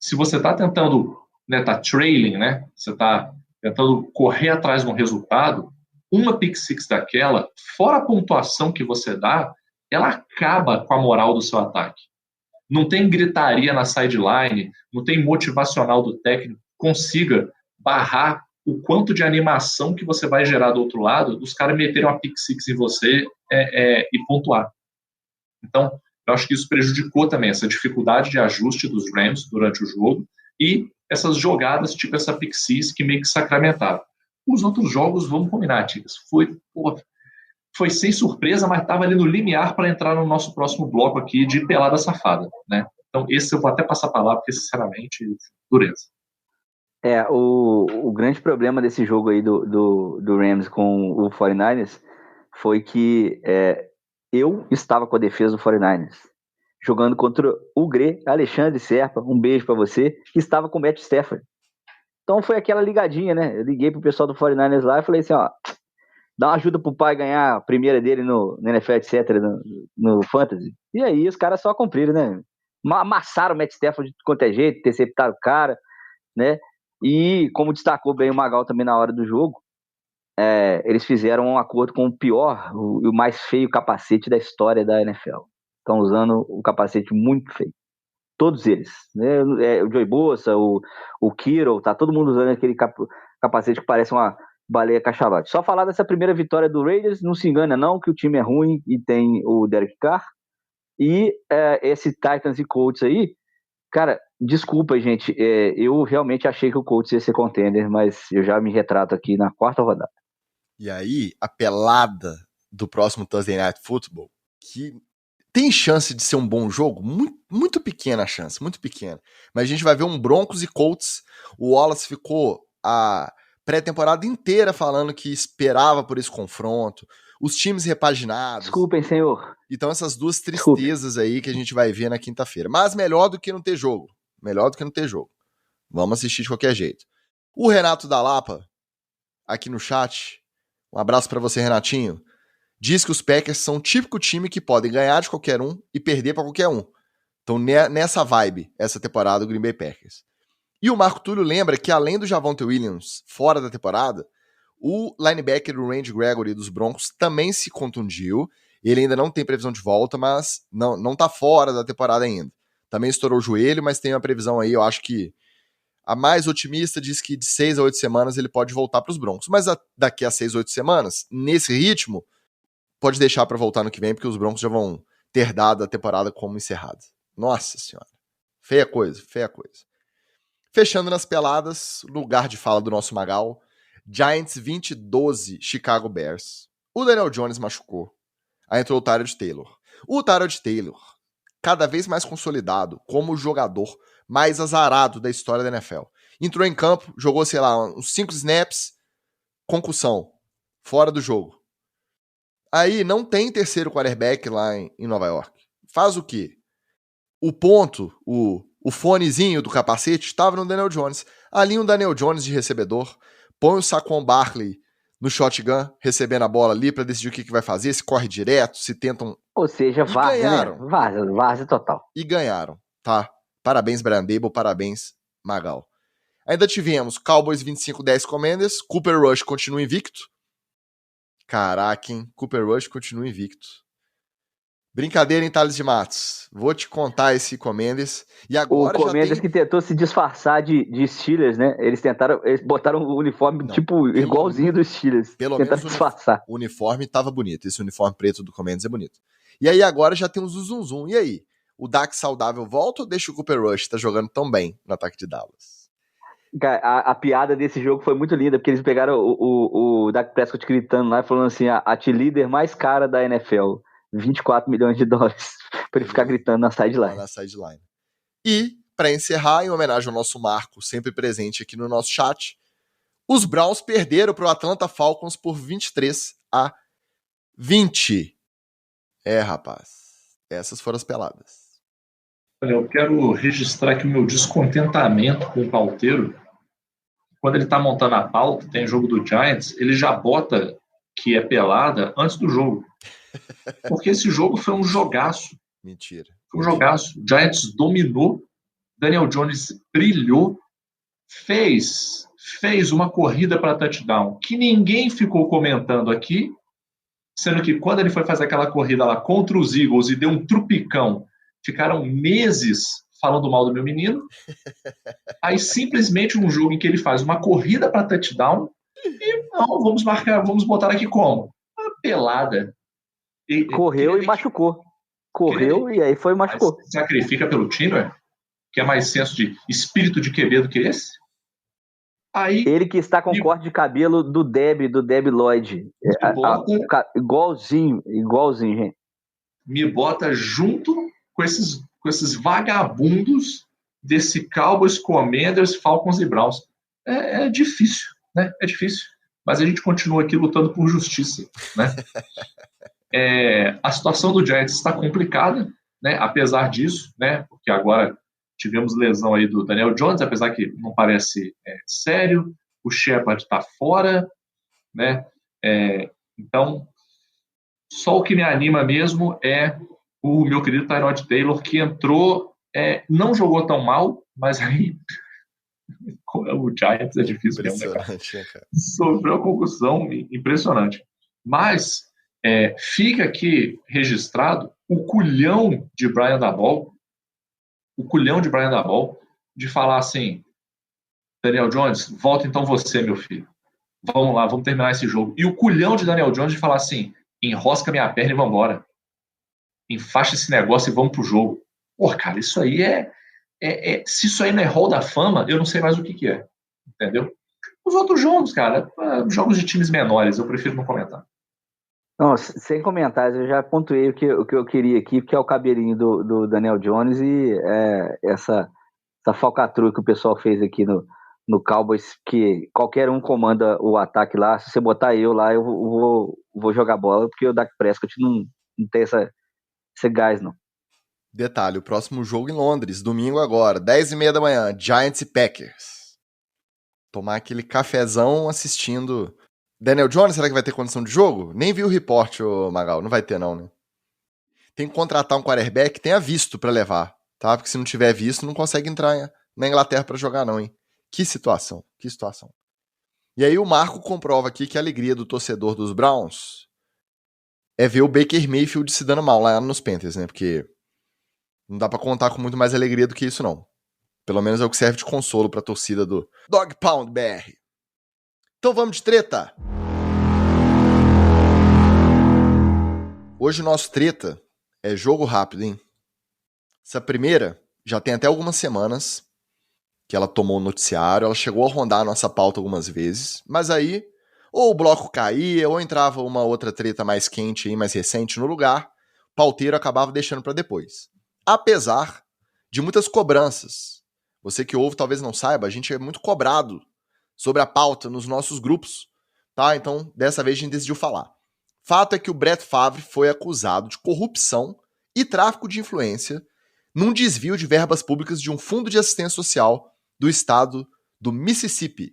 Se você tá tentando, né, tá trailing, né, você tá tentando correr atrás de um resultado, uma pick six daquela, fora a pontuação que você dá, ela acaba com a moral do seu ataque. Não tem gritaria na sideline, não tem motivacional do técnico que consiga barrar o quanto de animação que você vai gerar do outro lado, dos caras meterem uma pick six em você e pontuar. Então, eu acho que isso prejudicou também essa dificuldade de ajuste dos Rams durante o jogo e essas jogadas, tipo essa pick six, que meio que sacramentaram. Os outros jogos, vamos combinar, Ticas, foi sem surpresa, mas estava ali no limiar para entrar no nosso próximo bloco aqui de pelada safada, né? Então, esse eu vou até passar a palavra, porque, sinceramente, dureza. O grande problema desse jogo aí do Rams com o 49ers foi que eu estava com a defesa do 49ers, jogando contra o Gre, Alexandre Serpa, um beijo para você, que estava com o Matt Stafford. Então foi aquela ligadinha, né? Eu liguei pro pessoal do 49ers lá e falei assim, ó, dá uma ajuda pro pai ganhar a primeira dele no NFL, etc., no Fantasy. E aí os caras só cumpriram, né? Amassaram o Matt Stafford de qualquer jeito, interceptaram o cara, né? E como destacou bem o Magal também na hora do jogo, eles fizeram um acordo com o pior e o mais feio capacete da história da NFL. Estão usando o capacete muito feio. Todos eles. Né? O Joey Bosa, o Kittle, tá todo mundo usando aquele capacete que parece uma baleia cachalote. Só falar dessa primeira vitória do Raiders, não se engana não, que o time é ruim e tem o Derek Carr. E esse Titans e Colts aí, cara, desculpa, gente, eu realmente achei que o Colts ia ser contender, mas eu já me retrato aqui na quarta rodada. E aí, a pelada do próximo Thursday Night Football, que tem chance de ser um bom jogo, muito, muito pequena a chance, muito pequena. Mas a gente vai ver um Broncos e Colts. O Wallace ficou a pré-temporada inteira falando que esperava por esse confronto. Os times repaginados. Desculpem, senhor. Então essas duas tristezas aí que a gente vai ver na quinta-feira. Mas melhor do que não ter jogo. Melhor do que não ter jogo. Vamos assistir de qualquer jeito. O Renato da Lapa, aqui no chat, um abraço pra você, Renatinho, diz que os Packers são o típico time que podem ganhar de qualquer um e perder pra qualquer um. Então nessa vibe, essa temporada do Green Bay Packers. E o Marco Túlio lembra que além do Javonte Williams fora da temporada, o linebacker do Randy Gregory dos Broncos também se contundiu. Ele ainda não tem previsão de volta, mas não tá fora da temporada ainda. Também estourou o joelho, mas tem uma previsão aí, eu acho que a mais otimista diz que de 6 a 8 semanas ele pode voltar para os Broncos. Mas daqui a 6 a 8 semanas, nesse ritmo, pode deixar para voltar no que vem, porque os Broncos já vão ter dado a temporada como encerrada. Nossa senhora. Feia coisa, feia coisa. Fechando nas peladas, lugar de fala do nosso Magal, Giants 20-12, Chicago Bears. O Daniel Jones machucou. Aí entrou o Tyrod Taylor. O Tyrod Taylor, cada vez mais consolidado como o jogador mais azarado da história da NFL. Entrou em campo, jogou, sei lá, uns 5 snaps, concussão, fora do jogo. Aí não tem terceiro quarterback lá em Nova York. Faz o quê? O ponto, o fonezinho do capacete estava no Daniel Jones. Ali um Daniel Jones de recebedor, põe o Saquon Barkley no shotgun, recebendo a bola ali para decidir o que vai fazer, se corre direto, se tentam... Ou seja, várzea, né? Várzea total. E ganharam, tá? Parabéns, Brian Daboll, parabéns, Magal. Ainda tivemos Cowboys 25-10 Commanders, Cooper Rush continua invicto. Caraca, hein? Cooper Rush continua invicto. Brincadeira, hein, Thales de Matos? Vou te contar esse Commanders. E agora o Commanders que tentou se disfarçar de Steelers, né? Eles botaram o uniforme igualzinho dos Steelers. Pelo menos disfarçar. O uniforme tava bonito. Esse uniforme preto do Commanders é bonito. E aí agora já tem o zum. E aí? O Dak saudável volta ou deixa o Cooper Rush tá jogando tão bem no ataque de Dallas? A piada desse jogo foi muito linda, porque eles pegaram o Dak Prescott gritando lá e falando assim, a cheerleader mais cara da NFL, $24 milhões para ele ficar gritando na sideline. E para encerrar, em homenagem ao nosso Marco, sempre presente aqui no nosso chat, os Browns perderam para o Atlanta Falcons por 23-20. Rapaz, essas foram as peladas. Olha, eu quero registrar aqui o meu descontentamento com o pauteiro. Quando ele está montando a pauta, tem jogo do Giants, ele já bota que é pelada antes do jogo. Porque esse jogo foi um jogaço. Mentira. Foi um jogaço. O Giants dominou, Daniel Jones brilhou, fez uma corrida para touchdown que ninguém ficou comentando aqui, sendo que quando ele foi fazer aquela corrida lá contra os Eagles e deu um trupicão, ficaram meses falando mal do meu menino. Aí simplesmente um jogo em que ele faz uma corrida para touchdown e não, vamos botar aqui como? Uma pelada. Correu e machucou. Correu e aí foi e machucou. Sacrifica pelo time, que é mais senso de espírito de QB do que esse? Aí, ele que está com corte de cabelo do Deb Lloyd. Igualzinho, gente. Me bota junto com esses vagabundos desse Cowboys, Commanders, Falcons e Browns. É difícil, né? É difícil. Mas a gente continua aqui lutando por justiça, né? A situação do Giants está complicada, né? Apesar disso, né? Porque agora tivemos lesão aí do Daniel Jones, apesar que não parece sério. O Shepard está fora, né? Então, só o que me anima mesmo é o meu querido Tyrod Taylor, que entrou, não jogou tão mal, mas aí o Giants é difícil mesmo, né, cara? Sofreu concussão impressionante. Mas fica aqui registrado o culhão de Brian Daboll, de falar assim: Daniel Jones, volta então você, meu filho. Vamos lá, vamos terminar esse jogo. E o culhão de Daniel Jones de falar assim: enrosca minha perna e vambora. Enfaixa esse negócio e vamos pro jogo. Pô, cara, isso aí se isso aí não é Hall da Fama, eu não sei mais o que é. Entendeu? Os outros jogos, cara, jogos de times menores, eu prefiro não comentar. Não, sem comentários, eu já pontuei o que eu queria aqui, que é o cabelinho do Daniel Jones e essa falcatrua que o pessoal fez aqui no Cowboys, que qualquer um comanda o ataque lá. Se você botar eu lá, eu vou jogar bola, porque o Dak Prescott não tem esse gás, não. Detalhe, o próximo jogo em Londres, domingo agora, 10h30 da manhã, Giants e Packers. Tomar aquele cafezão assistindo. Daniel Jones, será que vai ter condição de jogo? Nem vi o report, ô Magal, não vai ter não, né? Tem que contratar um quarterback que tenha visto pra levar, tá? Porque se não tiver visto, não consegue entrar na Inglaterra pra jogar não, hein? Que situação. E aí o Marco comprova aqui que a alegria do torcedor dos Browns é ver o Baker Mayfield se dando mal lá nos Panthers, né? Porque não dá pra contar com muito mais alegria do que isso, não. Pelo menos é o que serve de consolo pra torcida do Dog Pound BR. Então vamos de treta. Hoje o nosso treta é jogo rápido, hein? Essa primeira já tem até algumas semanas que ela tomou o noticiário, ela chegou a rondar a nossa pauta algumas vezes, mas aí ou o bloco caía, ou entrava uma outra treta mais quente e mais recente no lugar, o pauteiro acabava deixando para depois. Apesar de muitas cobranças. Você que ouve talvez não saiba, a gente é muito cobrado sobre a pauta nos nossos grupos, tá? Então, dessa vez a gente decidiu falar. Fato é que o Brett Favre foi acusado de corrupção e tráfico de influência num desvio de verbas públicas de um fundo de assistência social do estado do Mississippi.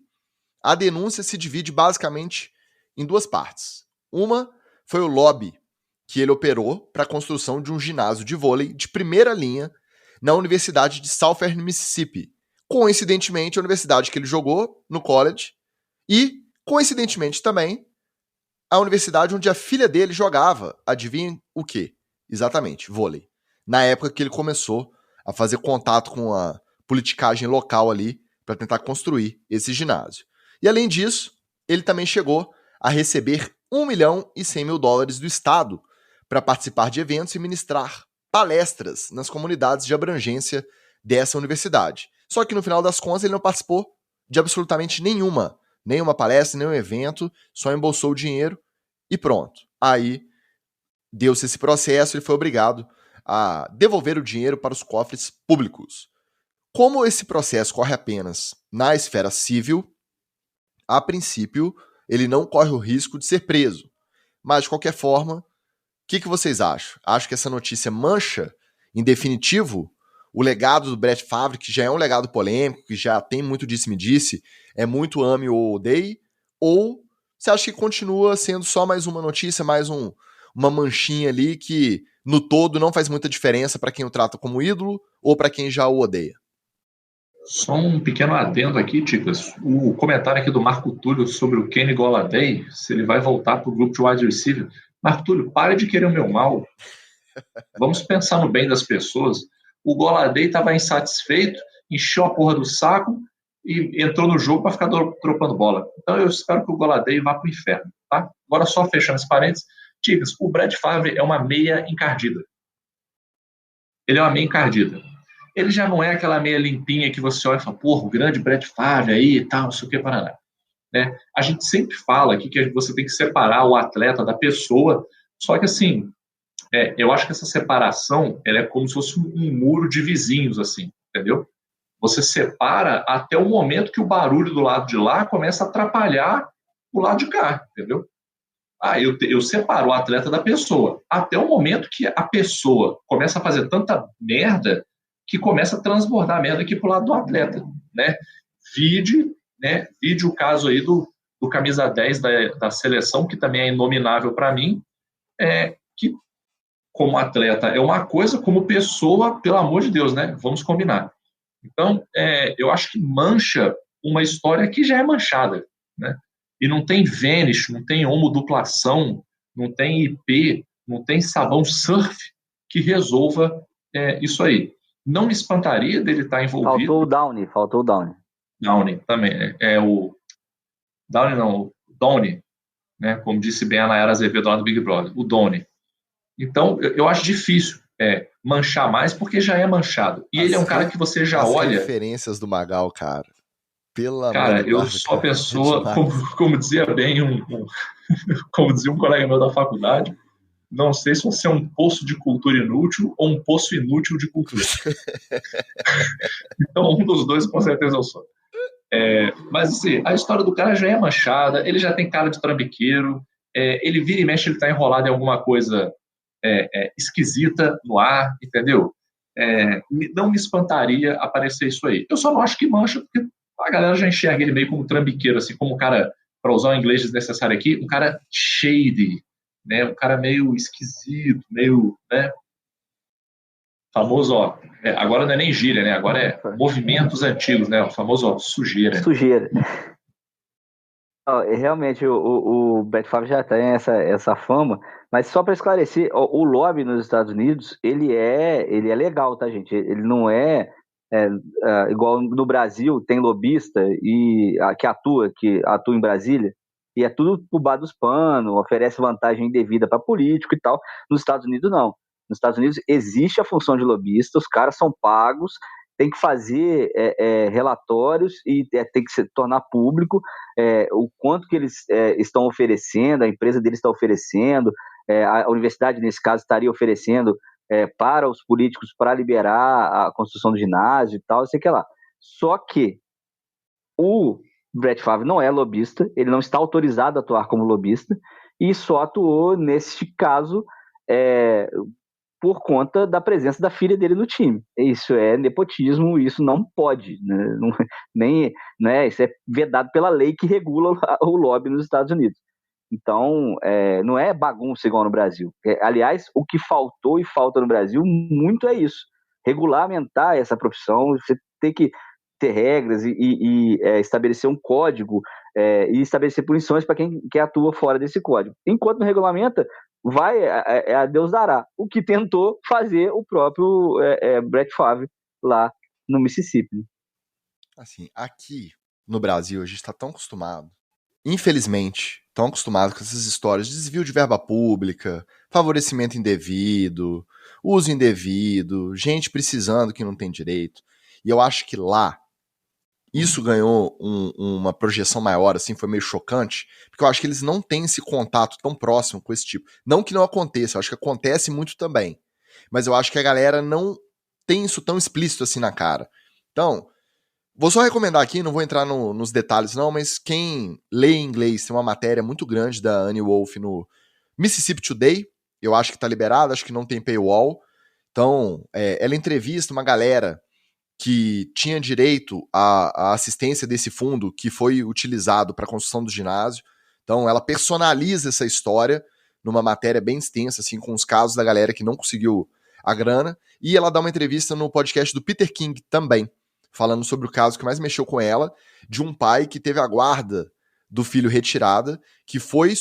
A denúncia se divide basicamente em duas partes. Uma foi o lobby que ele operou para a construção de um ginásio de vôlei de primeira linha na Universidade de Southern Mississippi. Coincidentemente, a universidade que ele jogou no college e, coincidentemente também, a universidade onde a filha dele jogava. Adivinhem o quê? Exatamente, vôlei. Na época que ele começou a fazer contato com a politicagem local ali para tentar construir esse ginásio. E além disso, ele também chegou a receber $1.100.000 do Estado para participar de eventos e ministrar palestras nas comunidades de abrangência dessa universidade. Só que no final das contas ele não participou de absolutamente nenhuma palestra, nenhum evento, só embolsou o dinheiro e pronto. Aí deu-se esse processo, ele foi obrigado a devolver o dinheiro para os cofres públicos. Como esse processo corre apenas na esfera civil, a princípio, ele não corre o risco de ser preso. Mas, de qualquer forma, o que vocês acham? Acho que essa notícia mancha, em definitivo, o legado do Brett Favre, que já é um legado polêmico, que já tem muito disse-me-disse, é muito ame ou odeie? Ou você acha que continua sendo só mais uma notícia, mais uma manchinha ali que, no todo, não faz muita diferença para quem o trata como ídolo ou para quem já o odeia? Só um pequeno adendo aqui, Ticas. O comentário aqui do Marco Túlio sobre o Kenny Golladay, se ele vai voltar para o grupo de wide receiver. Marco Túlio, pare de querer o meu mal. Vamos pensar no bem das pessoas. O Golladay estava insatisfeito, encheu a porra do saco e entrou no jogo para ficar dropando bola. Então eu espero que o Golladay vá para o inferno. Tá? Agora só fechando esse parênteses. Ticas, o Brett Favre é uma meia encardida. Ele é uma meia encardida. Ele já não é aquela meia limpinha que você olha e fala, porra, o grande Brett Favre aí e tal, não sei o que, paraná. Né? A gente sempre fala aqui que você tem que separar o atleta da pessoa, só que assim, eu acho que essa separação ela é como se fosse um muro de vizinhos, assim, entendeu? Você separa até o momento que o barulho do lado de lá começa a atrapalhar o lado de cá, entendeu? Eu separo o atleta da pessoa, até o momento que a pessoa começa a fazer tanta merda que começa a transbordar a merda aqui pro lado do atleta, né? Vide o caso aí do camisa 10 da seleção, que também é inominável para mim, que como atleta é uma coisa, como pessoa, pelo amor de Deus, né? Vamos combinar. Então, eu acho que mancha uma história que já é manchada, né? E não tem vanish, não tem homoduplação, não tem IP, não tem sabão surf que resolva isso aí. Não me espantaria dele estar envolvido. Faltou o Downey. Downey também. O Downey não, o Downey, né? Como disse bem a Nayara Azevedo lá do Big Brother, o Downey. Então, eu acho difícil manchar mais, porque já é manchado. E ele é um cara que você já olha... As referências do Magal, cara. Pela cara, eu sou a pessoa, como dizia bem como dizia um colega meu da faculdade, não sei se você é um poço de cultura inútil ou um poço inútil de cultura. Então, um dos dois, com certeza, eu sou. Mas, assim, a história do cara já é manchada, ele já tem cara de trambiqueiro, ele vira e mexe, ele tá enrolado em alguma coisa esquisita no ar, entendeu? Não me espantaria aparecer isso aí. Eu só não acho que mancha, porque a galera já enxerga ele meio como trambiqueiro, assim, como um cara, para usar o inglês desnecessário aqui, um cara shady, né? Um cara meio esquisito, meio, né? Famoso, agora não é nem gíria, né? Agora é movimentos antigos, né? O famoso, sujeira. Sujeira. Realmente, o Brett Favre já tem essa fama, mas só para esclarecer, o lobby nos Estados Unidos, ele é legal, tá, gente? Ele não é igual no Brasil, tem lobista que atua em Brasília, e é tudo por baixo dos panos, oferece vantagem indevida para político e tal. Nos Estados Unidos, não. Nos Estados Unidos existe a função de lobista, os caras são pagos, tem que fazer relatórios e tem que se tornar público o quanto que eles estão oferecendo, a empresa deles está oferecendo, a universidade, nesse caso, estaria oferecendo para os políticos para liberar a construção do ginásio e tal, sei que lá. Só que o Brett Favre não é lobista, ele não está autorizado a atuar como lobista e só atuou nesse caso por conta da presença da filha dele no time. Isso é nepotismo, isso não pode, né? Isso é vedado pela lei que regula o lobby nos Estados Unidos. Então, não é bagunça igual no Brasil. Aliás, o que faltou e falta no Brasil muito é isso. Regulamentar essa profissão, você tem que ter regras e estabelecer um código e estabelecer punições para quem atua fora desse código. Enquanto não regulamenta, vai a Deus dará. O que tentou fazer o próprio Brett Favre lá no Mississippi. Assim, aqui no Brasil, a gente está tão acostumado, infelizmente, tão acostumado com essas histórias de desvio de verba pública, favorecimento indevido, uso indevido, gente precisando que não tem direito. E eu acho que lá, isso ganhou uma projeção maior, assim, foi meio chocante, porque eu acho que eles não têm esse contato tão próximo com esse tipo. Não que não aconteça, eu acho que acontece muito também. Mas eu acho que a galera não tem isso tão explícito assim na cara. Então, vou só recomendar aqui, não vou entrar nos detalhes não, mas quem lê em inglês tem uma matéria muito grande da Annie Wolf no Mississippi Today, eu acho que tá liberado, acho que não tem paywall. Então, ela entrevista uma galera que tinha direito à assistência desse fundo que foi utilizado para a construção do ginásio. Então, ela personaliza essa história numa matéria bem extensa, assim, com os casos da galera que não conseguiu a grana. E ela dá uma entrevista no podcast do Peter King também, falando sobre o caso que mais mexeu com ela, de um pai que teve a guarda do filho retirada, que foi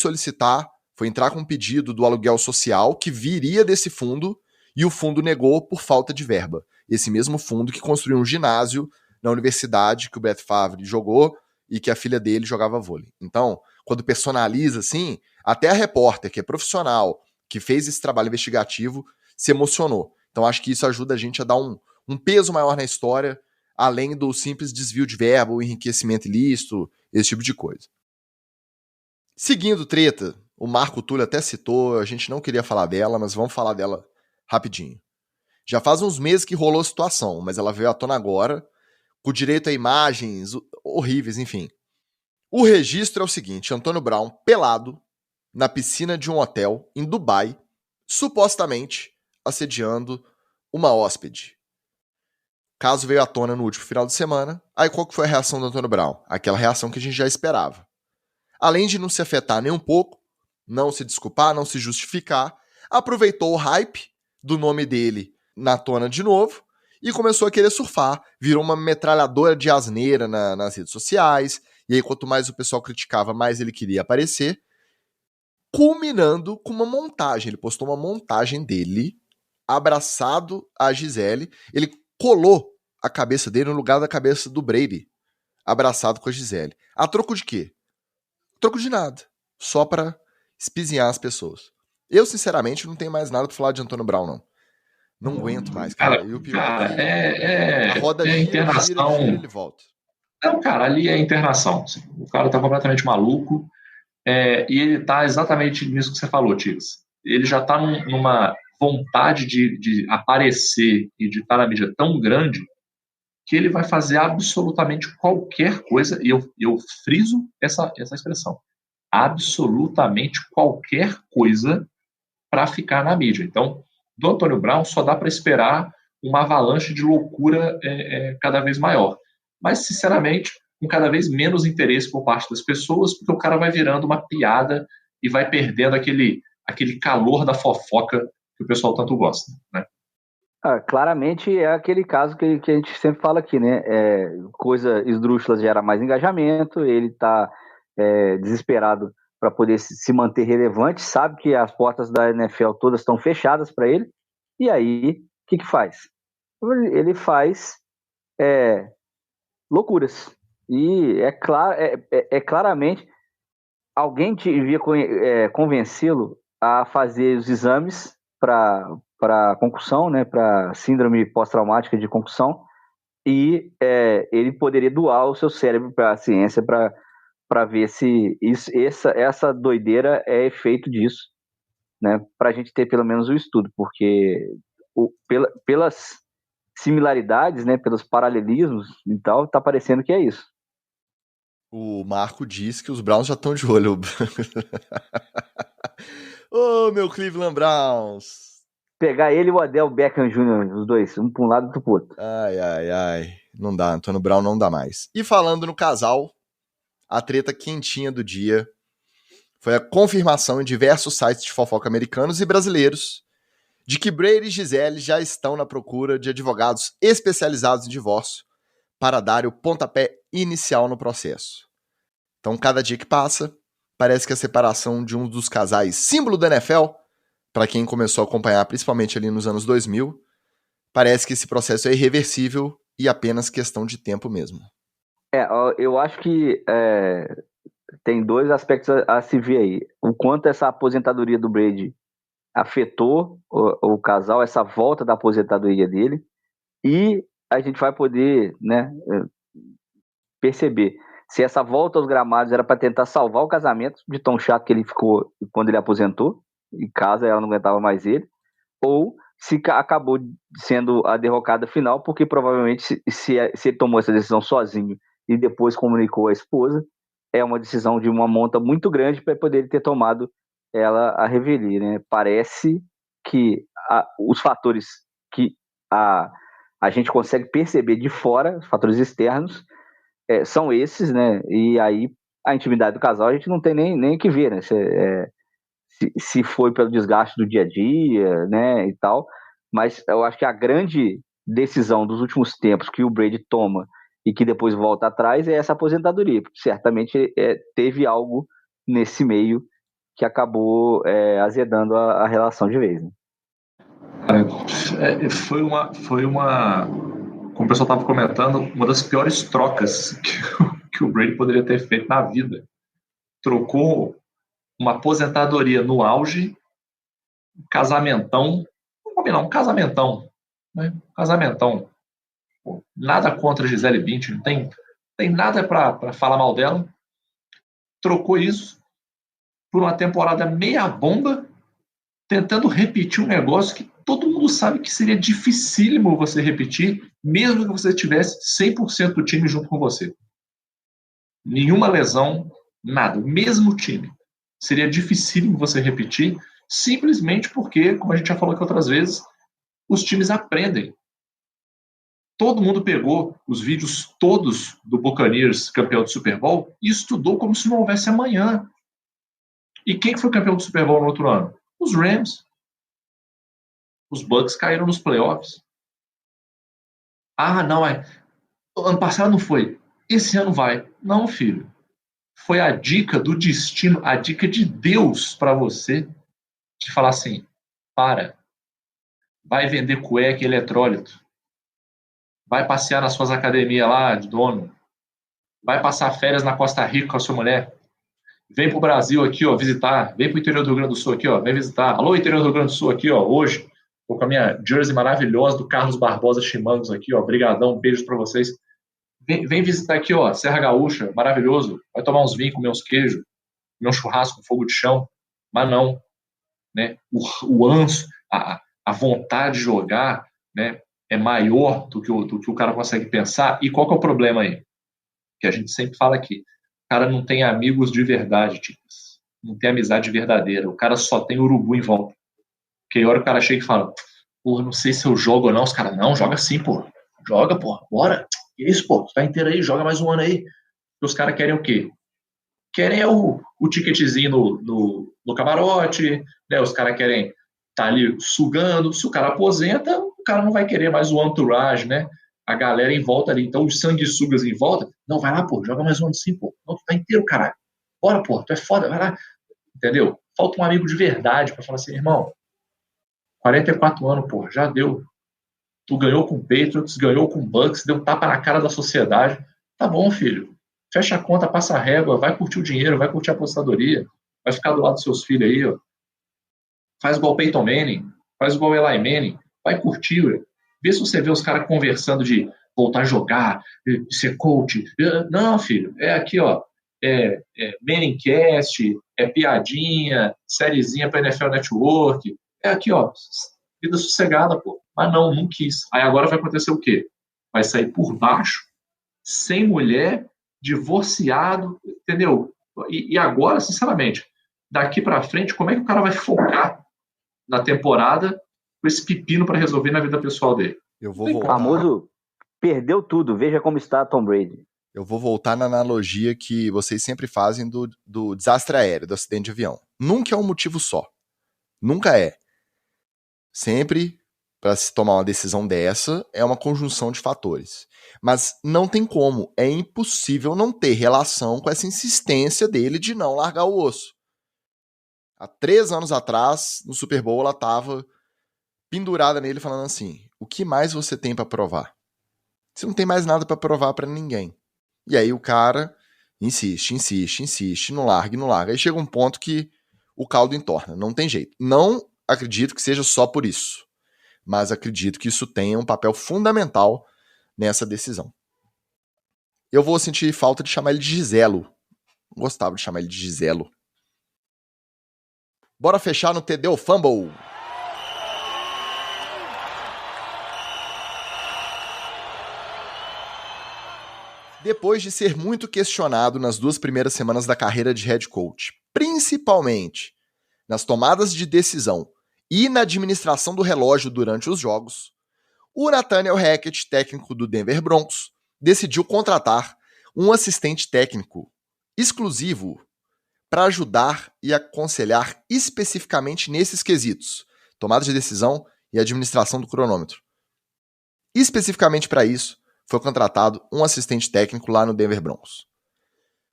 entrar com um pedido do aluguel social que viria desse fundo, e o fundo negou por falta de verba. Esse mesmo fundo que construiu um ginásio na universidade que o Brett Favre jogou e que a filha dele jogava vôlei. Então, quando personaliza assim, até a repórter, que é profissional, que fez esse trabalho investigativo, se emocionou. Então, acho que isso ajuda a gente a dar um peso maior na história, além do simples desvio de verba, o enriquecimento ilícito, esse tipo de coisa. Seguindo treta, o Marco Túlio até citou, a gente não queria falar dela, mas vamos falar dela rapidinho. Já faz uns meses que rolou a situação, mas ela veio à tona agora, com direito a imagens horríveis, enfim. O registro é o seguinte: Antônio Brown, pelado, na piscina de um hotel em Dubai, supostamente assediando uma hóspede. O caso veio à tona no último final de semana. Aí qual que foi a reação do Antônio Brown? Aquela reação que a gente já esperava. Além de não se afetar nem um pouco, não se desculpar, não se justificar, aproveitou o hype do nome dele na tona de novo e começou a querer surfar. Virou uma metralhadora de asneira nas redes sociais. E aí, quanto mais o pessoal criticava, mais ele queria aparecer. Culminando com uma montagem. Ele postou uma montagem dele abraçado a Gisele. Ele colou a cabeça dele no lugar da cabeça do Brady, abraçado com a Gisele. A troco de quê? Troco de nada. Só pra espizinhar as pessoas. Eu, sinceramente, não tenho mais nada pra falar de Antônio Brown, não. Não aguento mais, cara. E o pior é que a roda gira, internação. gira, ele volta. Não, cara, ali é internação. O cara tá completamente maluco. E ele tá exatamente nisso que você falou, Tigres. Ele já tá numa vontade de aparecer e de estar na mídia tão grande que ele vai fazer absolutamente qualquer coisa, e eu friso essa expressão, absolutamente qualquer coisa para ficar na mídia. Então, do Antônio Brown só dá para esperar uma avalanche de loucura cada vez maior. Mas, sinceramente, com cada vez menos interesse por parte das pessoas, porque o cara vai virando uma piada e vai perdendo aquele calor da fofoca que o pessoal tanto gosta, né? Claramente é aquele caso que a gente sempre fala aqui, né? Coisa esdrúxula gera mais engajamento, ele está desesperado para poder se manter relevante, sabe que as portas da NFL todas estão fechadas para ele, e aí, o que faz? Ele faz loucuras. E claramente alguém devia convencê-lo a fazer os exames para concussão, né, para síndrome pós-traumática de concussão, e ele poderia doar o seu cérebro para a ciência para ver se essa doideira é efeito disso, né, para a gente ter pelo menos o estudo, porque pelas similaridades, né, pelos paralelismos e tal, tá parecendo que é isso. O Marco diz que os Browns já estão de olho. Ô, meu Cleveland Browns! Pegar ele e o Odell Beckham Jr., os dois, um para um lado e outro pro outro. Ai. Não dá, Antônio Brown não dá mais. E falando no casal, a treta quentinha do dia foi a confirmação em diversos sites de fofoca americanos e brasileiros de que Brady e Gisele já estão na procura de advogados especializados em divórcio para dar o pontapé inicial no processo. Então, cada dia que passa, parece que a separação de um dos casais símbolo da NFL, para quem começou a acompanhar principalmente ali nos anos 2000, parece que esse processo é irreversível e apenas questão de tempo mesmo. Eu acho que tem dois aspectos a se ver aí. O quanto essa aposentadoria do Brady afetou o casal, essa volta da aposentadoria dele, e a gente vai poder, né, perceber se essa volta aos gramados era para tentar salvar o casamento de tão chato que ele ficou quando ele aposentou, em casa ela não aguentava mais ele, ou acabou sendo a derrocada final, porque provavelmente se ele tomou essa decisão sozinho e depois comunicou à esposa, é uma decisão de uma monta muito grande para poder ter tomado ela a revelia, né? Parece que os fatores que a gente consegue perceber de fora, os fatores externos, são esses, né? E aí a intimidade do casal a gente não tem nem que ver, né? Se foi pelo desgaste do dia a dia, né, e tal, mas eu acho que a grande decisão dos últimos tempos que o Brady toma e que depois volta atrás é essa aposentadoria. Certamente teve algo nesse meio que acabou azedando a relação de vez, né? Cara, foi uma, como o pessoal estava comentando, uma das piores trocas que o Brady poderia ter feito na vida. Trocou uma aposentadoria no auge, um casamentão, vamos combinar, um casamentão, né? Casamentão. Pô, nada contra a Gisele Bündchen, não tem nada para falar mal dela. Trocou isso por uma temporada meia bomba, tentando repetir um negócio que todo mundo sabe que seria dificílimo você repetir, mesmo que você tivesse 100% do time junto com você. Nenhuma lesão, nada. O mesmo time. Seria dificílimo você repetir, simplesmente porque, como a gente já falou aqui outras vezes, os times aprendem. Todo mundo pegou os vídeos todos do Buccaneers campeão do Super Bowl e estudou como se não houvesse amanhã. E quem foi campeão do Super Bowl no outro ano? Os Rams. Os Bucks caíram nos playoffs. Ah, não, ano passado não foi. Esse ano vai. Não, filho. Foi a dica do destino, a dica de Deus para você, de falar assim, vai vender cueca e eletrólito, vai passear nas suas academias lá de dono, vai passar férias na Costa Rica com a sua mulher, vem pro Brasil aqui, ó, visitar, vem pro interior do Rio Grande do Sul aqui, ó, vem visitar, alô, interior do Rio Grande do Sul aqui, ó, hoje, tô com a minha jersey maravilhosa do Carlos Barbosa Chimangos aqui, ó, brigadão, beijos para vocês. Vem visitar aqui, ó, Serra Gaúcha, maravilhoso. Vai tomar uns vinhos, comer uns queijos, comer um churrasco com fogo de chão. Mas não, né? O anso, a vontade de jogar, né, é maior do que o cara consegue pensar. E qual que é o problema aí? Que a gente sempre fala aqui. O cara não tem amigos de verdade, tipos. Não tem amizade verdadeira. O cara só tem urubu em volta. Porque a hora o cara chega e fala, pô, não sei se eu jogo ou não. Os caras, não, joga sim, pô. Joga, pô, bora. Que isso, pô, tu tá inteiro aí, joga mais um ano aí. E os caras querem o quê? Querem o ticketzinho no camarote, né? Os caras querem tá ali sugando. Se o cara aposenta, o cara não vai querer mais o entourage, né? A galera em volta ali. Então, os sanguessugas em volta. Não, vai lá, pô, joga mais um ano sim, pô. Não, tu tá inteiro, caralho. Bora, pô, tu é foda, vai lá. Entendeu? Falta um amigo de verdade pra falar assim, irmão, 44 anos, pô, já deu. Tu ganhou com o Patriots, ganhou com o Bucks, deu um tapa na cara da sociedade. Tá bom, filho. Fecha a conta, passa a régua, vai curtir o dinheiro, vai curtir a aposentadoria, vai ficar do lado dos seus filhos aí, ó. Faz igual o Peyton Manning, faz igual o Eli Manning, vai curtir, ué. Vê se você vê os caras conversando de voltar a jogar, de ser coach. Não, filho, é aqui, ó. Manningcast, piadinha, sériezinha pra NFL Network. É aqui, ó. Vida sossegada, pô. Mas não quis. Aí agora vai acontecer o quê? Vai sair por baixo, sem mulher, divorciado, entendeu? E agora, sinceramente, daqui pra frente, como é que o cara vai focar na temporada com esse pepino pra resolver na vida pessoal dele? Eu vou voltar. O famoso perdeu tudo, veja como está Tom Brady. Eu vou voltar na analogia que vocês sempre fazem do desastre aéreo, do acidente de avião. Nunca é um motivo só. Nunca é. Sempre, para se tomar uma decisão dessa, é uma conjunção de fatores. Mas não tem como, é impossível não ter relação com essa insistência dele de não largar o osso. Há 3 anos atrás, no Super Bowl, ela estava pendurada nele falando assim, o que mais você tem para provar? Você não tem mais nada para provar para ninguém. E aí o cara insiste, não larga. Aí chega um ponto que o caldo entorna, não tem jeito. Não acredito que seja só por isso, mas acredito que isso tenha um papel fundamental nessa decisão. Eu vou sentir falta de chamar ele de Giselo. Gostava de chamar ele de Giselo. Bora fechar no TD ou Fumble. Depois de ser muito questionado nas 2 primeiras semanas da carreira de head coach, principalmente nas tomadas de decisão e na administração do relógio durante os jogos, o Nathaniel Hackett, técnico do Denver Broncos, decidiu contratar um assistente técnico exclusivo para ajudar e aconselhar especificamente nesses quesitos, tomada de decisão e administração do cronômetro. Especificamente para isso, foi contratado um assistente técnico lá no Denver Broncos.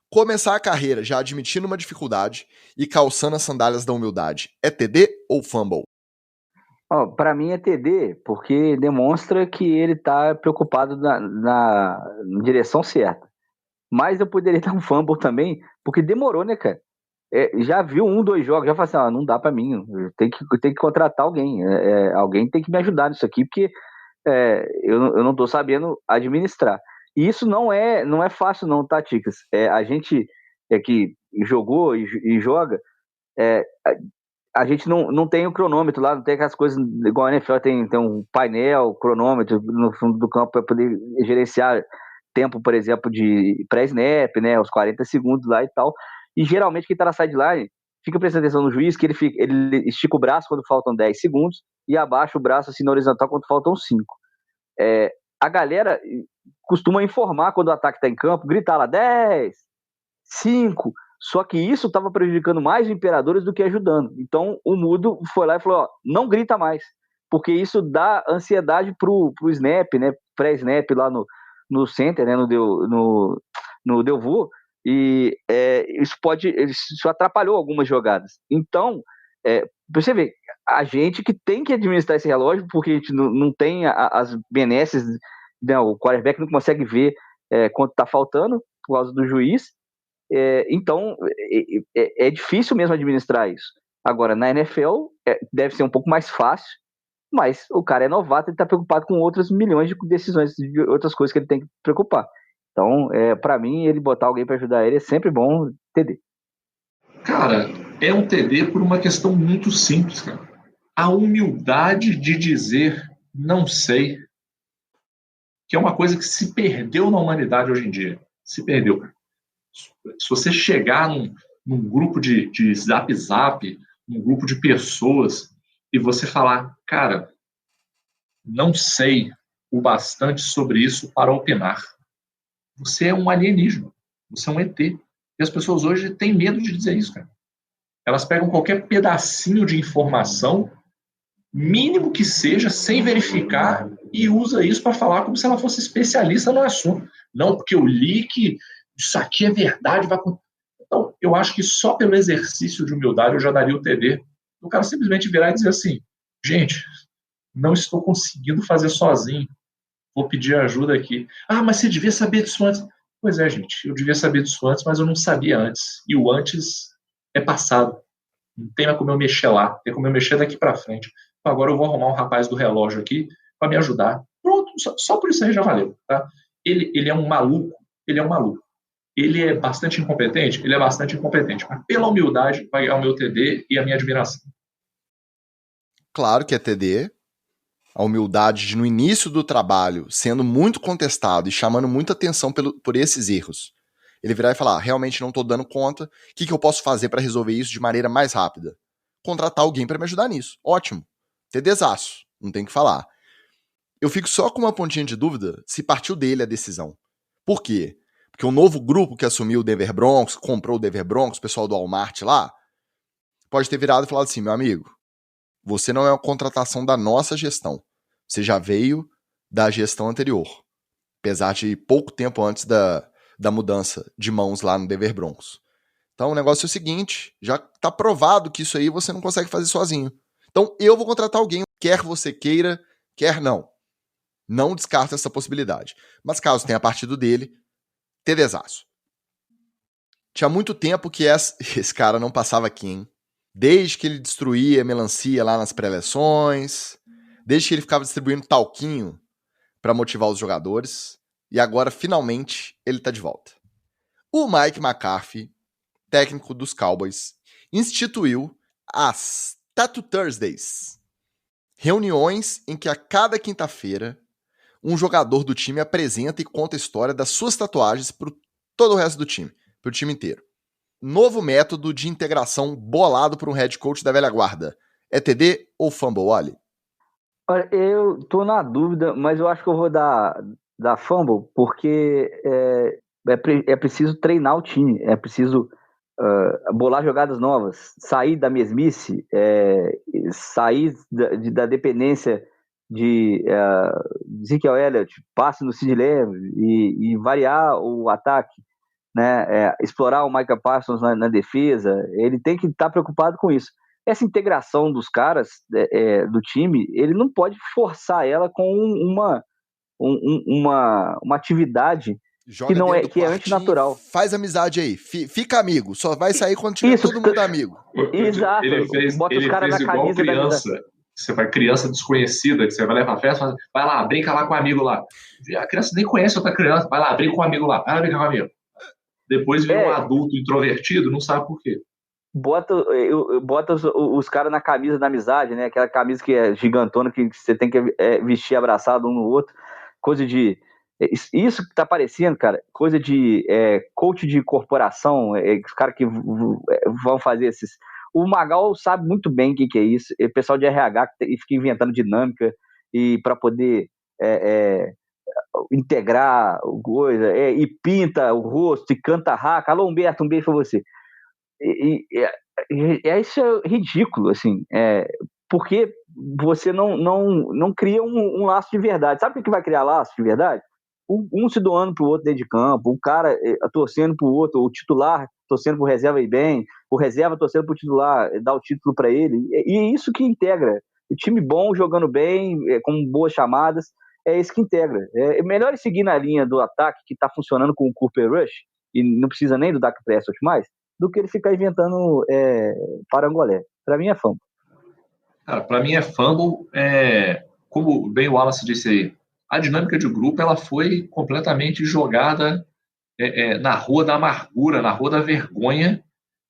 Começar a carreira já admitindo uma dificuldade e calçando as sandálias da humildade, é TD ou fumble? Para mim é TD, porque demonstra que ele está preocupado na direção certa. Mas eu poderia dar um fumble também, porque demorou, né, cara? Já viu 1, 2 jogos, já falei assim, não dá para mim, eu tenho que contratar alguém. Alguém tem que me ajudar nisso aqui, porque eu não tô sabendo administrar. E isso não é fácil não, tá, Ticas? A gente que jogou e joga, a gente não tem o cronômetro lá, não tem aquelas coisas igual a NFL, tem um painel, cronômetro no fundo do campo para poder gerenciar tempo, por exemplo, de pré-snap, né, os 40 segundos lá e tal. E geralmente quem tá na sideline fica prestando atenção no juiz, que ele estica o braço quando faltam 10 segundos e abaixa o braço assim na horizontal quando faltam 5. A galera costuma informar quando o ataque está em campo, gritar lá 10, 5, só que isso estava prejudicando mais os imperadores do que ajudando. Então o mudo foi lá e falou, não grita mais, porque isso dá ansiedade pro snap, né, pré-snap lá no center, né, no Delvaux, e isso atrapalhou algumas jogadas. Então, você vê, a gente que tem que administrar esse relógio, porque a gente não tem as benesses, né, o quarterback não consegue ver quanto está faltando por causa do juiz, então é difícil mesmo administrar isso. Agora, na NFL, deve ser um pouco mais fácil, mas o cara é novato e está preocupado com outras milhões de decisões, de outras coisas que ele tem que preocupar. Então, para mim, ele botar alguém para ajudar ele é sempre bom, TD. Cara, é um TD por uma questão muito simples, cara. A humildade de dizer não sei, que é uma coisa que se perdeu na humanidade hoje em dia. Se perdeu. Se você chegar num grupo de zap, num grupo de pessoas, e você falar, cara, não sei o bastante sobre isso para opinar. Você é um alienígena. Você é um ET. E as pessoas hoje têm medo de dizer isso, cara. Elas pegam qualquer pedacinho de informação, mínimo que seja, sem verificar, e usa isso para falar como se ela fosse especialista no assunto. Não, porque eu li que isso aqui é verdade. Então, eu acho que só pelo exercício de humildade eu já daria o TD. O cara simplesmente virar e dizer assim, gente, não estou conseguindo fazer sozinho, vou pedir ajuda aqui. Ah, mas você devia saber disso antes. Pois é, gente, eu devia saber disso antes, mas eu não sabia antes. E o antes é passado. Não tem mais como eu mexer lá, tem como eu mexer daqui para frente. Então, agora eu vou arrumar um rapaz do relógio aqui para me ajudar. Pronto, só por isso aí já valeu. Tá? Ele é um maluco, ele é um maluco. Ele é bastante incompetente, ele é bastante incompetente. Mas pela humildade vai ganhar o meu TD e a minha admiração. Claro que é TD. A humildade de, no início do trabalho, sendo muito contestado e chamando muita atenção por esses erros, ele virar e falar, realmente não estou dando conta, o que eu posso fazer para resolver isso de maneira mais rápida? Contratar alguém para me ajudar nisso. Ótimo. TDzaço. Não tem o que falar. Eu fico só com uma pontinha de dúvida se partiu dele a decisão. Por quê? Porque o novo grupo que assumiu o Denver Broncos, comprou o Denver Broncos, o pessoal do Walmart lá, pode ter virado e falado assim, meu amigo, você não é uma contratação da nossa gestão. Você já veio da gestão anterior. Apesar de pouco tempo antes da mudança de mãos lá no Denver Broncos. Então o negócio é o seguinte, já está provado que isso aí você não consegue fazer sozinho. Então eu vou contratar alguém, quer você queira, quer não. Não descarta essa possibilidade. Mas caso tenha partido dele, TDzaço. Tinha muito tempo que esse cara não passava aqui, hein? Desde que ele destruía a melancia lá nas pré-eleições, desde que ele ficava distribuindo talquinho para motivar os jogadores, e agora, finalmente, ele está de volta. O Mike McCarthy, técnico dos Cowboys, instituiu as Tattoo Thursdays, reuniões em que a cada quinta-feira um jogador do time apresenta e conta a história das suas tatuagens para todo o resto do time, para o time inteiro. Novo método de integração bolado por um head coach da velha guarda. É TD ou fumble, Wally? Olha, eu tô na dúvida, mas eu acho que eu vou dar fumble, porque é preciso treinar o time, é preciso bolar jogadas novas, sair da mesmice, sair da dependência de Ezekiel Elliott, passe no Sid Lamb e variar o ataque, né? Explorar o Micah Parsons na defesa. Ele tem que estar preocupado com isso. Essa integração dos caras do time, ele não pode forçar ela com uma atividade Joga que não dentro do que é quartinho, antinatural. faz amizade aí, fica amigo, só vai sair quando tiver Isso, todo mundo amigo. Exato. Bota os caras na igual camisa criança. Você vai criança desconhecida, que você vai levar a festa, vai lá, brinca lá com o amigo lá. A criança nem conhece outra criança, vai lá, brinca com o amigo lá, vai lá brincar com o amigo. Depois vira um adulto introvertido, não sabe por quê. Bota os caras na camisa da amizade, né? Aquela camisa que é gigantona, que você tem que vestir abraçado um no outro. Coisa de... Isso que tá parecendo, cara, coisa de coach de corporação, os caras que vão fazer esses... O Magal sabe muito bem o que é isso. O pessoal de RH que fica inventando dinâmica e para poder integrar coisa, e pinta o rosto e canta raca. Alô, Humberto, um beijo pra você. Isso é ridículo, assim, porque você não cria um laço de verdade. Sabe o que vai criar laço de verdade? Um se doando pro outro dentro de campo, um cara torcendo pro outro, o titular torcendo pro reserva ir bem, o reserva torcendo pro titular dar o título para ele, e é isso que integra. O time bom, jogando bem, com boas chamadas, é isso que integra. É melhor seguir na linha do ataque que tá funcionando com o Cooper Rush, e não precisa nem do Dak Prescott mais, do que ele ficar inventando parangolé. Para mim é fumble. Cara, para mim é fumble. Como bem o Wallace disse aí, a dinâmica de grupo ela foi completamente jogada na rua da amargura, na rua da vergonha,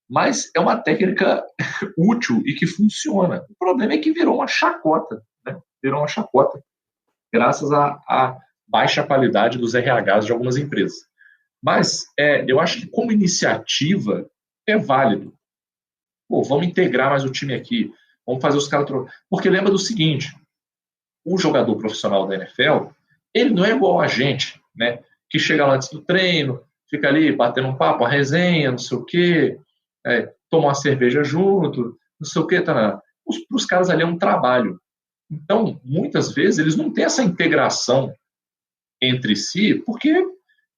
mas é uma técnica útil e que funciona. O problema é que virou uma chacota, né? Virou uma chacota, graças à baixa qualidade dos RHs de algumas empresas. Mas eu acho que como iniciativa é válido. Pô, vamos integrar mais o time aqui, vamos fazer os caras... Porque lembra do seguinte, o jogador profissional da NFL, ele não é igual a gente, né? Que chega lá antes do treino, fica ali batendo um papo, a resenha, não sei o quê, toma uma cerveja junto, não sei o quê. Para os caras ali é um trabalho. Então, muitas vezes, eles não têm essa integração entre si, porque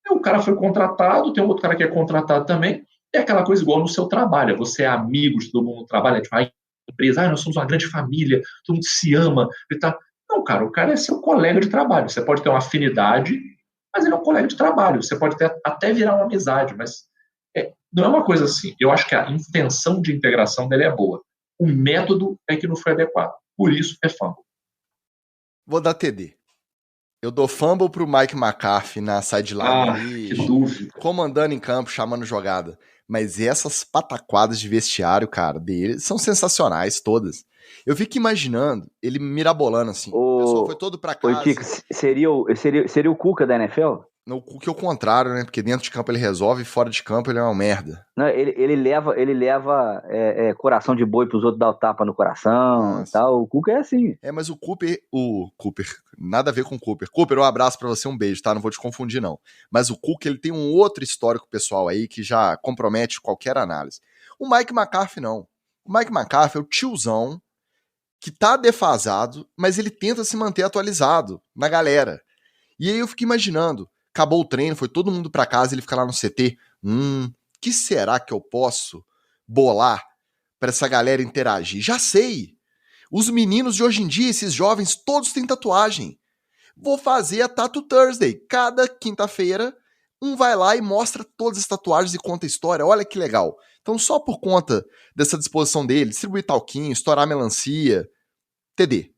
o cara foi contratado, tem um outro cara que é contratado também, é aquela coisa igual no seu trabalho, você é amigo de todo mundo no trabalho, tipo, a empresa, nós somos uma grande família, todo mundo se ama, e tá. Não, cara, o cara é seu colega de trabalho, você pode ter uma afinidade, mas ele é um colega de trabalho, você pode até virar uma amizade, mas não é uma coisa assim. Eu acho que a intenção de integração dele é boa, o método é que não foi adequado, por isso é fumble. Vou dar TD. Eu dou fumble pro Mike McCarthy na sideline ali, que dúvida. Comandando em campo, chamando jogada. Mas essas pataquadas de vestiário, cara, dele são sensacionais todas. Eu fico imaginando ele mirabolando assim. O pessoal foi todo pra casa. Chico, seria o Cuca da NFL? O Cuca é o contrário, né? Porque dentro de campo ele resolve e fora de campo ele é uma merda. Não, ele leva coração de boi pros outros dar o tapa no coração e tal. O Cuca é assim. Mas o Cooper, nada a ver com o Cooper. Cooper, um abraço pra você, um beijo, tá? Não vou te confundir, não. Mas o Cuca, ele tem um outro histórico pessoal aí que já compromete qualquer análise. O Mike McCarthy, não. O Mike McCarthy é o tiozão que tá defasado, mas ele tenta se manter atualizado na galera. E aí eu fico imaginando, acabou o treino, foi todo mundo pra casa, ele fica lá no CT, que será que eu posso bolar pra essa galera interagir? Já sei! Os meninos de hoje em dia, esses jovens, todos têm tatuagem. Vou fazer a Tattoo Thursday. Cada quinta-feira, um vai lá e mostra todas as tatuagens e conta a história. Olha que legal. Então, só por conta dessa disposição dele, distribuir talquinho, estourar melancia, TD.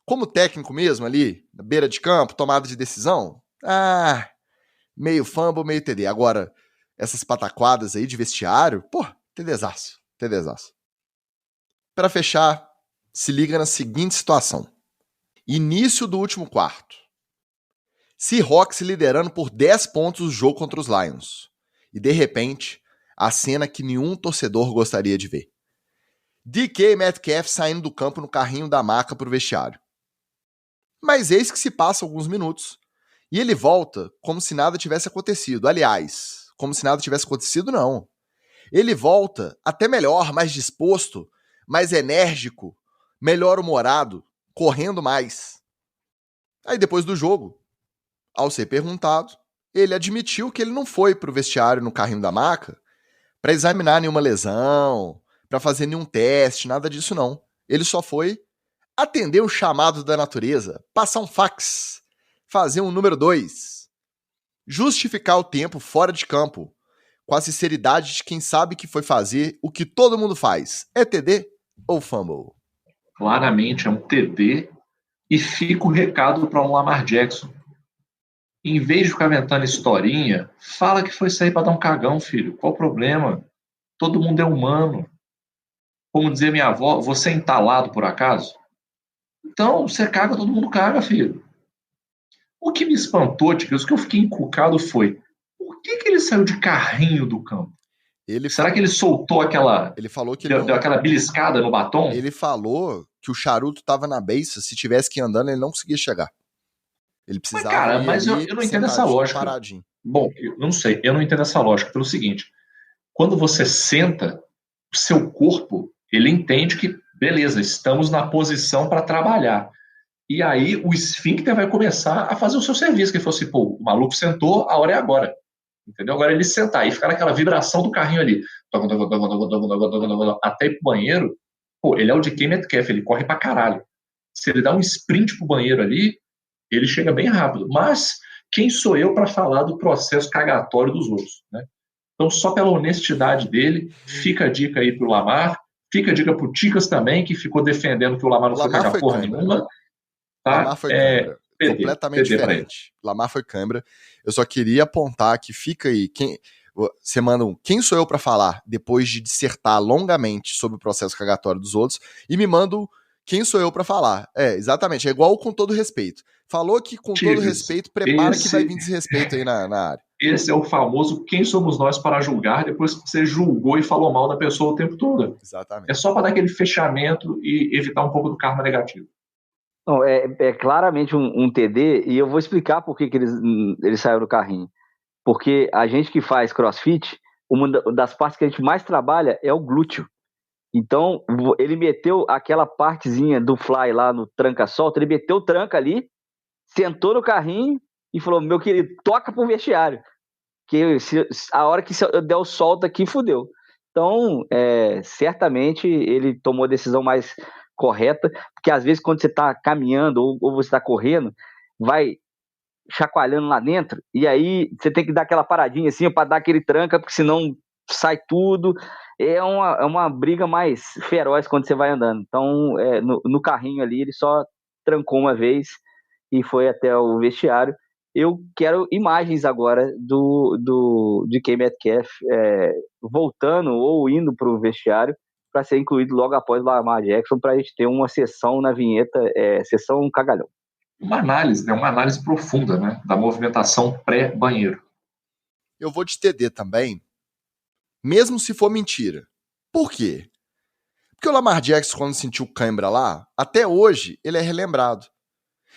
Como técnico mesmo ali, na beira de campo, tomada de decisão, meio fumble, meio TD. Agora, essas pataquadas aí de vestiário, TDzaço. Para fechar, se liga na seguinte situação. Início do último quarto. Seahawks liderando por 10 pontos o jogo contra os Lions. E de repente, a cena que nenhum torcedor gostaria de ver. DK Metcalf saindo do campo no carrinho da maca para o vestiário. Mas eis que se passa alguns minutos e ele volta como se nada tivesse acontecido. Aliás, como se nada tivesse acontecido, não. Ele volta até melhor, mais disposto, mais enérgico, melhor humorado, correndo mais. Aí depois do jogo, ao ser perguntado, ele admitiu que ele não foi pro vestiário no carrinho da maca para examinar nenhuma lesão, para fazer nenhum teste, nada disso não. Ele só foi atender o chamado da natureza, passar um fax, fazer um número 2, justificar o tempo fora de campo, com a sinceridade de quem sabe que foi fazer o que todo mundo faz. É TD ou fumble? Claramente é um TD e fica o recado para um Lamar Jackson. Em vez de ficar inventando historinha, fala que foi sair para dar um cagão, filho. Qual o problema? Todo mundo é humano. Como dizia minha avó, você é entalado por acaso? Então, você caga, todo mundo caga, filho. O que me espantou, Ticas, o que eu fiquei encucado foi, por que ele saiu de carrinho do campo? Será que ele soltou aquela... Ele falou que deu aquela beliscada no batom? Ele falou que o charuto tava na beiça, se tivesse que ir andando, ele não conseguia chegar. Ele precisava mas eu não entendo essa lógica. Paradinho. Bom, eu não sei, eu não entendo essa lógica pelo seguinte, quando você senta, o seu corpo, ele entende que, beleza, estamos na posição para trabalhar. E aí o esfíncter vai começar a fazer o seu serviço, que ele falou assim, pô, o maluco sentou, a hora é agora. Entendeu? Agora ele sentar e ficar naquela vibração do carrinho ali, até ir pro banheiro, pô, ele é o DK Metcalf, ele corre pra caralho. Se ele dá um sprint pro banheiro ali, ele chega bem rápido. Mas quem sou eu para falar do processo cagatório dos outros, né? Então, só pela honestidade dele, fica a dica aí pro Lamar, fica a dica pro Ticas também, que ficou defendendo que o Lamar não foi cagar porra nenhuma. Tá? Lamar foi câmera. Completamente diferente. Lamar foi câmera. Eu só queria apontar que fica aí. Você manda um quem sou eu para falar depois de dissertar longamente sobre o processo cagatório dos outros e me manda um quem sou eu para falar. É, exatamente. É igual com todo respeito. Falou que com todo respeito, prepara que vai vir desrespeito aí na área. Esse é o famoso quem somos nós para julgar depois que você julgou e falou mal da pessoa o tempo todo. Exatamente. É só para dar aquele fechamento e evitar um pouco do karma negativo. Não, é claramente um TD, e eu vou explicar por que ele saiu do carrinho. Porque a gente que faz crossfit, uma das partes que a gente mais trabalha é o glúteo. Então, ele meteu aquela partezinha do fly lá no tranca-solta, ele meteu o tranca ali, sentou no carrinho e falou, meu querido, toca pro vestiário. Que a hora que eu der o solta aqui, fudeu. Então, certamente ele tomou a decisão mais correta, porque às vezes quando você está caminhando ou você está correndo, vai chacoalhando lá dentro, e aí você tem que dar aquela paradinha assim para dar aquele tranca, porque senão sai tudo. É uma briga mais feroz quando você vai andando. Então, no carrinho ali, ele só trancou uma vez e foi até o vestiário. Eu quero imagens agora do DK Metcalf voltando ou indo para o vestiário para ser incluído logo após o Lamar Jackson, para a gente ter uma sessão na vinheta, sessão cagalhão. Uma análise profunda, né, da movimentação pré-banheiro. Eu vou de TD também, mesmo se for mentira. Por quê? Porque o Lamar Jackson, quando sentiu cãibra lá, até hoje ele é relembrado.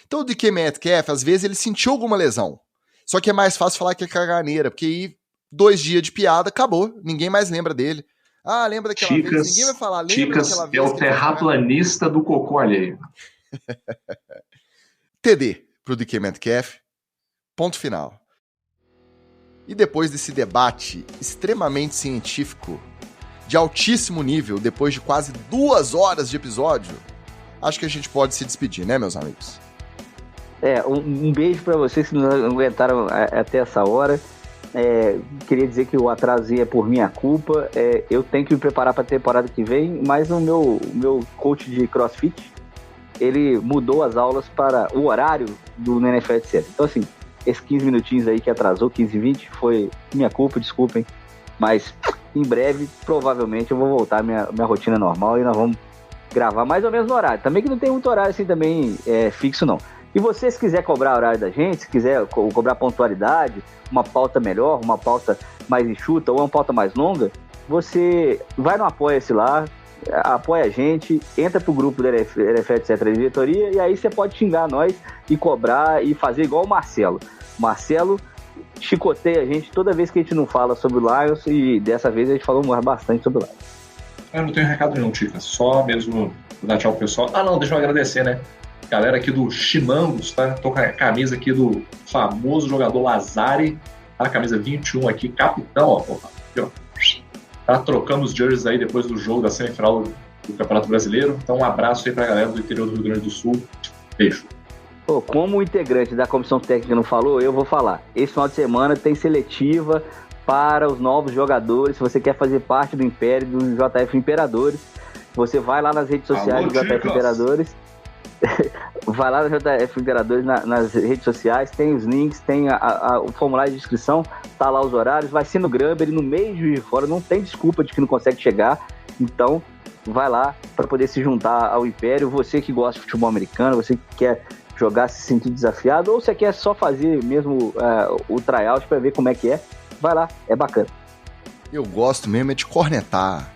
Então o DK Metcalf, às vezes, ele sentiu alguma lesão. Só que é mais fácil falar que é caganeira, porque aí 2 dias de piada, acabou. Ninguém mais lembra dele. Ah, lembra daquela vez? Ninguém vai falar. Lembra daquela vez? É o terraplanista do cocô alheio. TD pro DK Metcalf. Ponto final. E depois desse debate extremamente científico, de altíssimo nível, depois de quase 2 horas de episódio, acho que a gente pode se despedir, né, meus amigos? Um beijo para vocês que não aguentaram até essa hora. Queria dizer que o atraso é por minha culpa. Eu tenho que me preparar para a temporada que vem, mas o meu coach de CrossFit, ele mudou as aulas para o horário do NFL etc. Então, assim, esses 15 minutinhos aí que atrasou, 15 e 20, foi minha culpa, desculpem. Mas, em breve, provavelmente, eu vou voltar à minha rotina normal e nós vamos gravar mais ou menos no horário. Também que não tem muito horário assim também fixo, não. E você, se quiser cobrar horário da gente, se quiser cobrar pontualidade, uma pauta melhor, uma pauta mais enxuta ou uma pauta mais longa, você vai no Apoia-se lá, apoia a gente, entra pro grupo da NFL, etc., da diretoria, e aí você pode xingar nós e cobrar e fazer igual o Marcelo. Marcelo chicoteia a gente toda vez que a gente não fala sobre o Lions, e dessa vez a gente falou bastante sobre o Lions. Eu não tenho recado nenhum, Tica, só mesmo dar tchau pro pessoal. Ah, não, deixa eu agradecer, né? Galera aqui do Chimangos, tá? Tô com a camisa aqui do famoso jogador Lazari, tá? Camisa 21 aqui, capitão, ó. Aqui, ó. Tá? Trocamos os jerseys aí depois do jogo da semifinal do Campeonato Brasileiro. Então, um abraço aí pra galera do interior do Rio Grande do Sul. Beijo. Pô, como o integrante da comissão técnica não falou, eu vou falar. Esse final de semana tem seletiva para os novos jogadores. Se você quer fazer parte do Império, do JF Imperadores, você vai lá nas redes sociais do JF Imperadores. Vai lá no JF Imperadores nas redes sociais, tem os links, tem o formulário de inscrição, tá lá os horários, vai ser no Gramber, no meio de Juiz de Fora, não tem desculpa de que não consegue chegar, então vai lá para poder se juntar ao Império. Você que gosta de futebol americano, você que quer jogar, se sentir desafiado, ou você quer só fazer mesmo o tryout para ver como é que é, vai lá, é bacana. Eu gosto mesmo é de cornetar,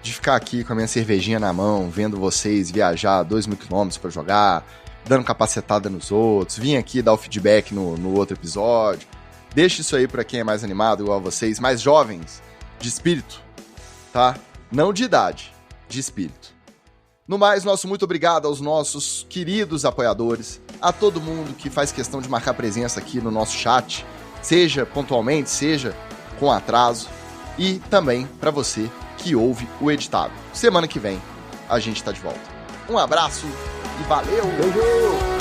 de ficar aqui com a minha cervejinha na mão, vendo vocês viajar 2.000 quilômetros pra jogar, dando capacetada nos outros, vim aqui dar o feedback no outro episódio. Deixa isso aí pra quem é mais animado, igual a vocês, mais jovens, de espírito, tá? Não de idade, de espírito. No mais, nosso muito obrigado aos nossos queridos apoiadores, a todo mundo que faz questão de marcar presença aqui no nosso chat, seja pontualmente, seja com atraso, e também pra você que ouve o editado. Semana que vem a gente tá de volta. Um abraço e valeu! Beijo!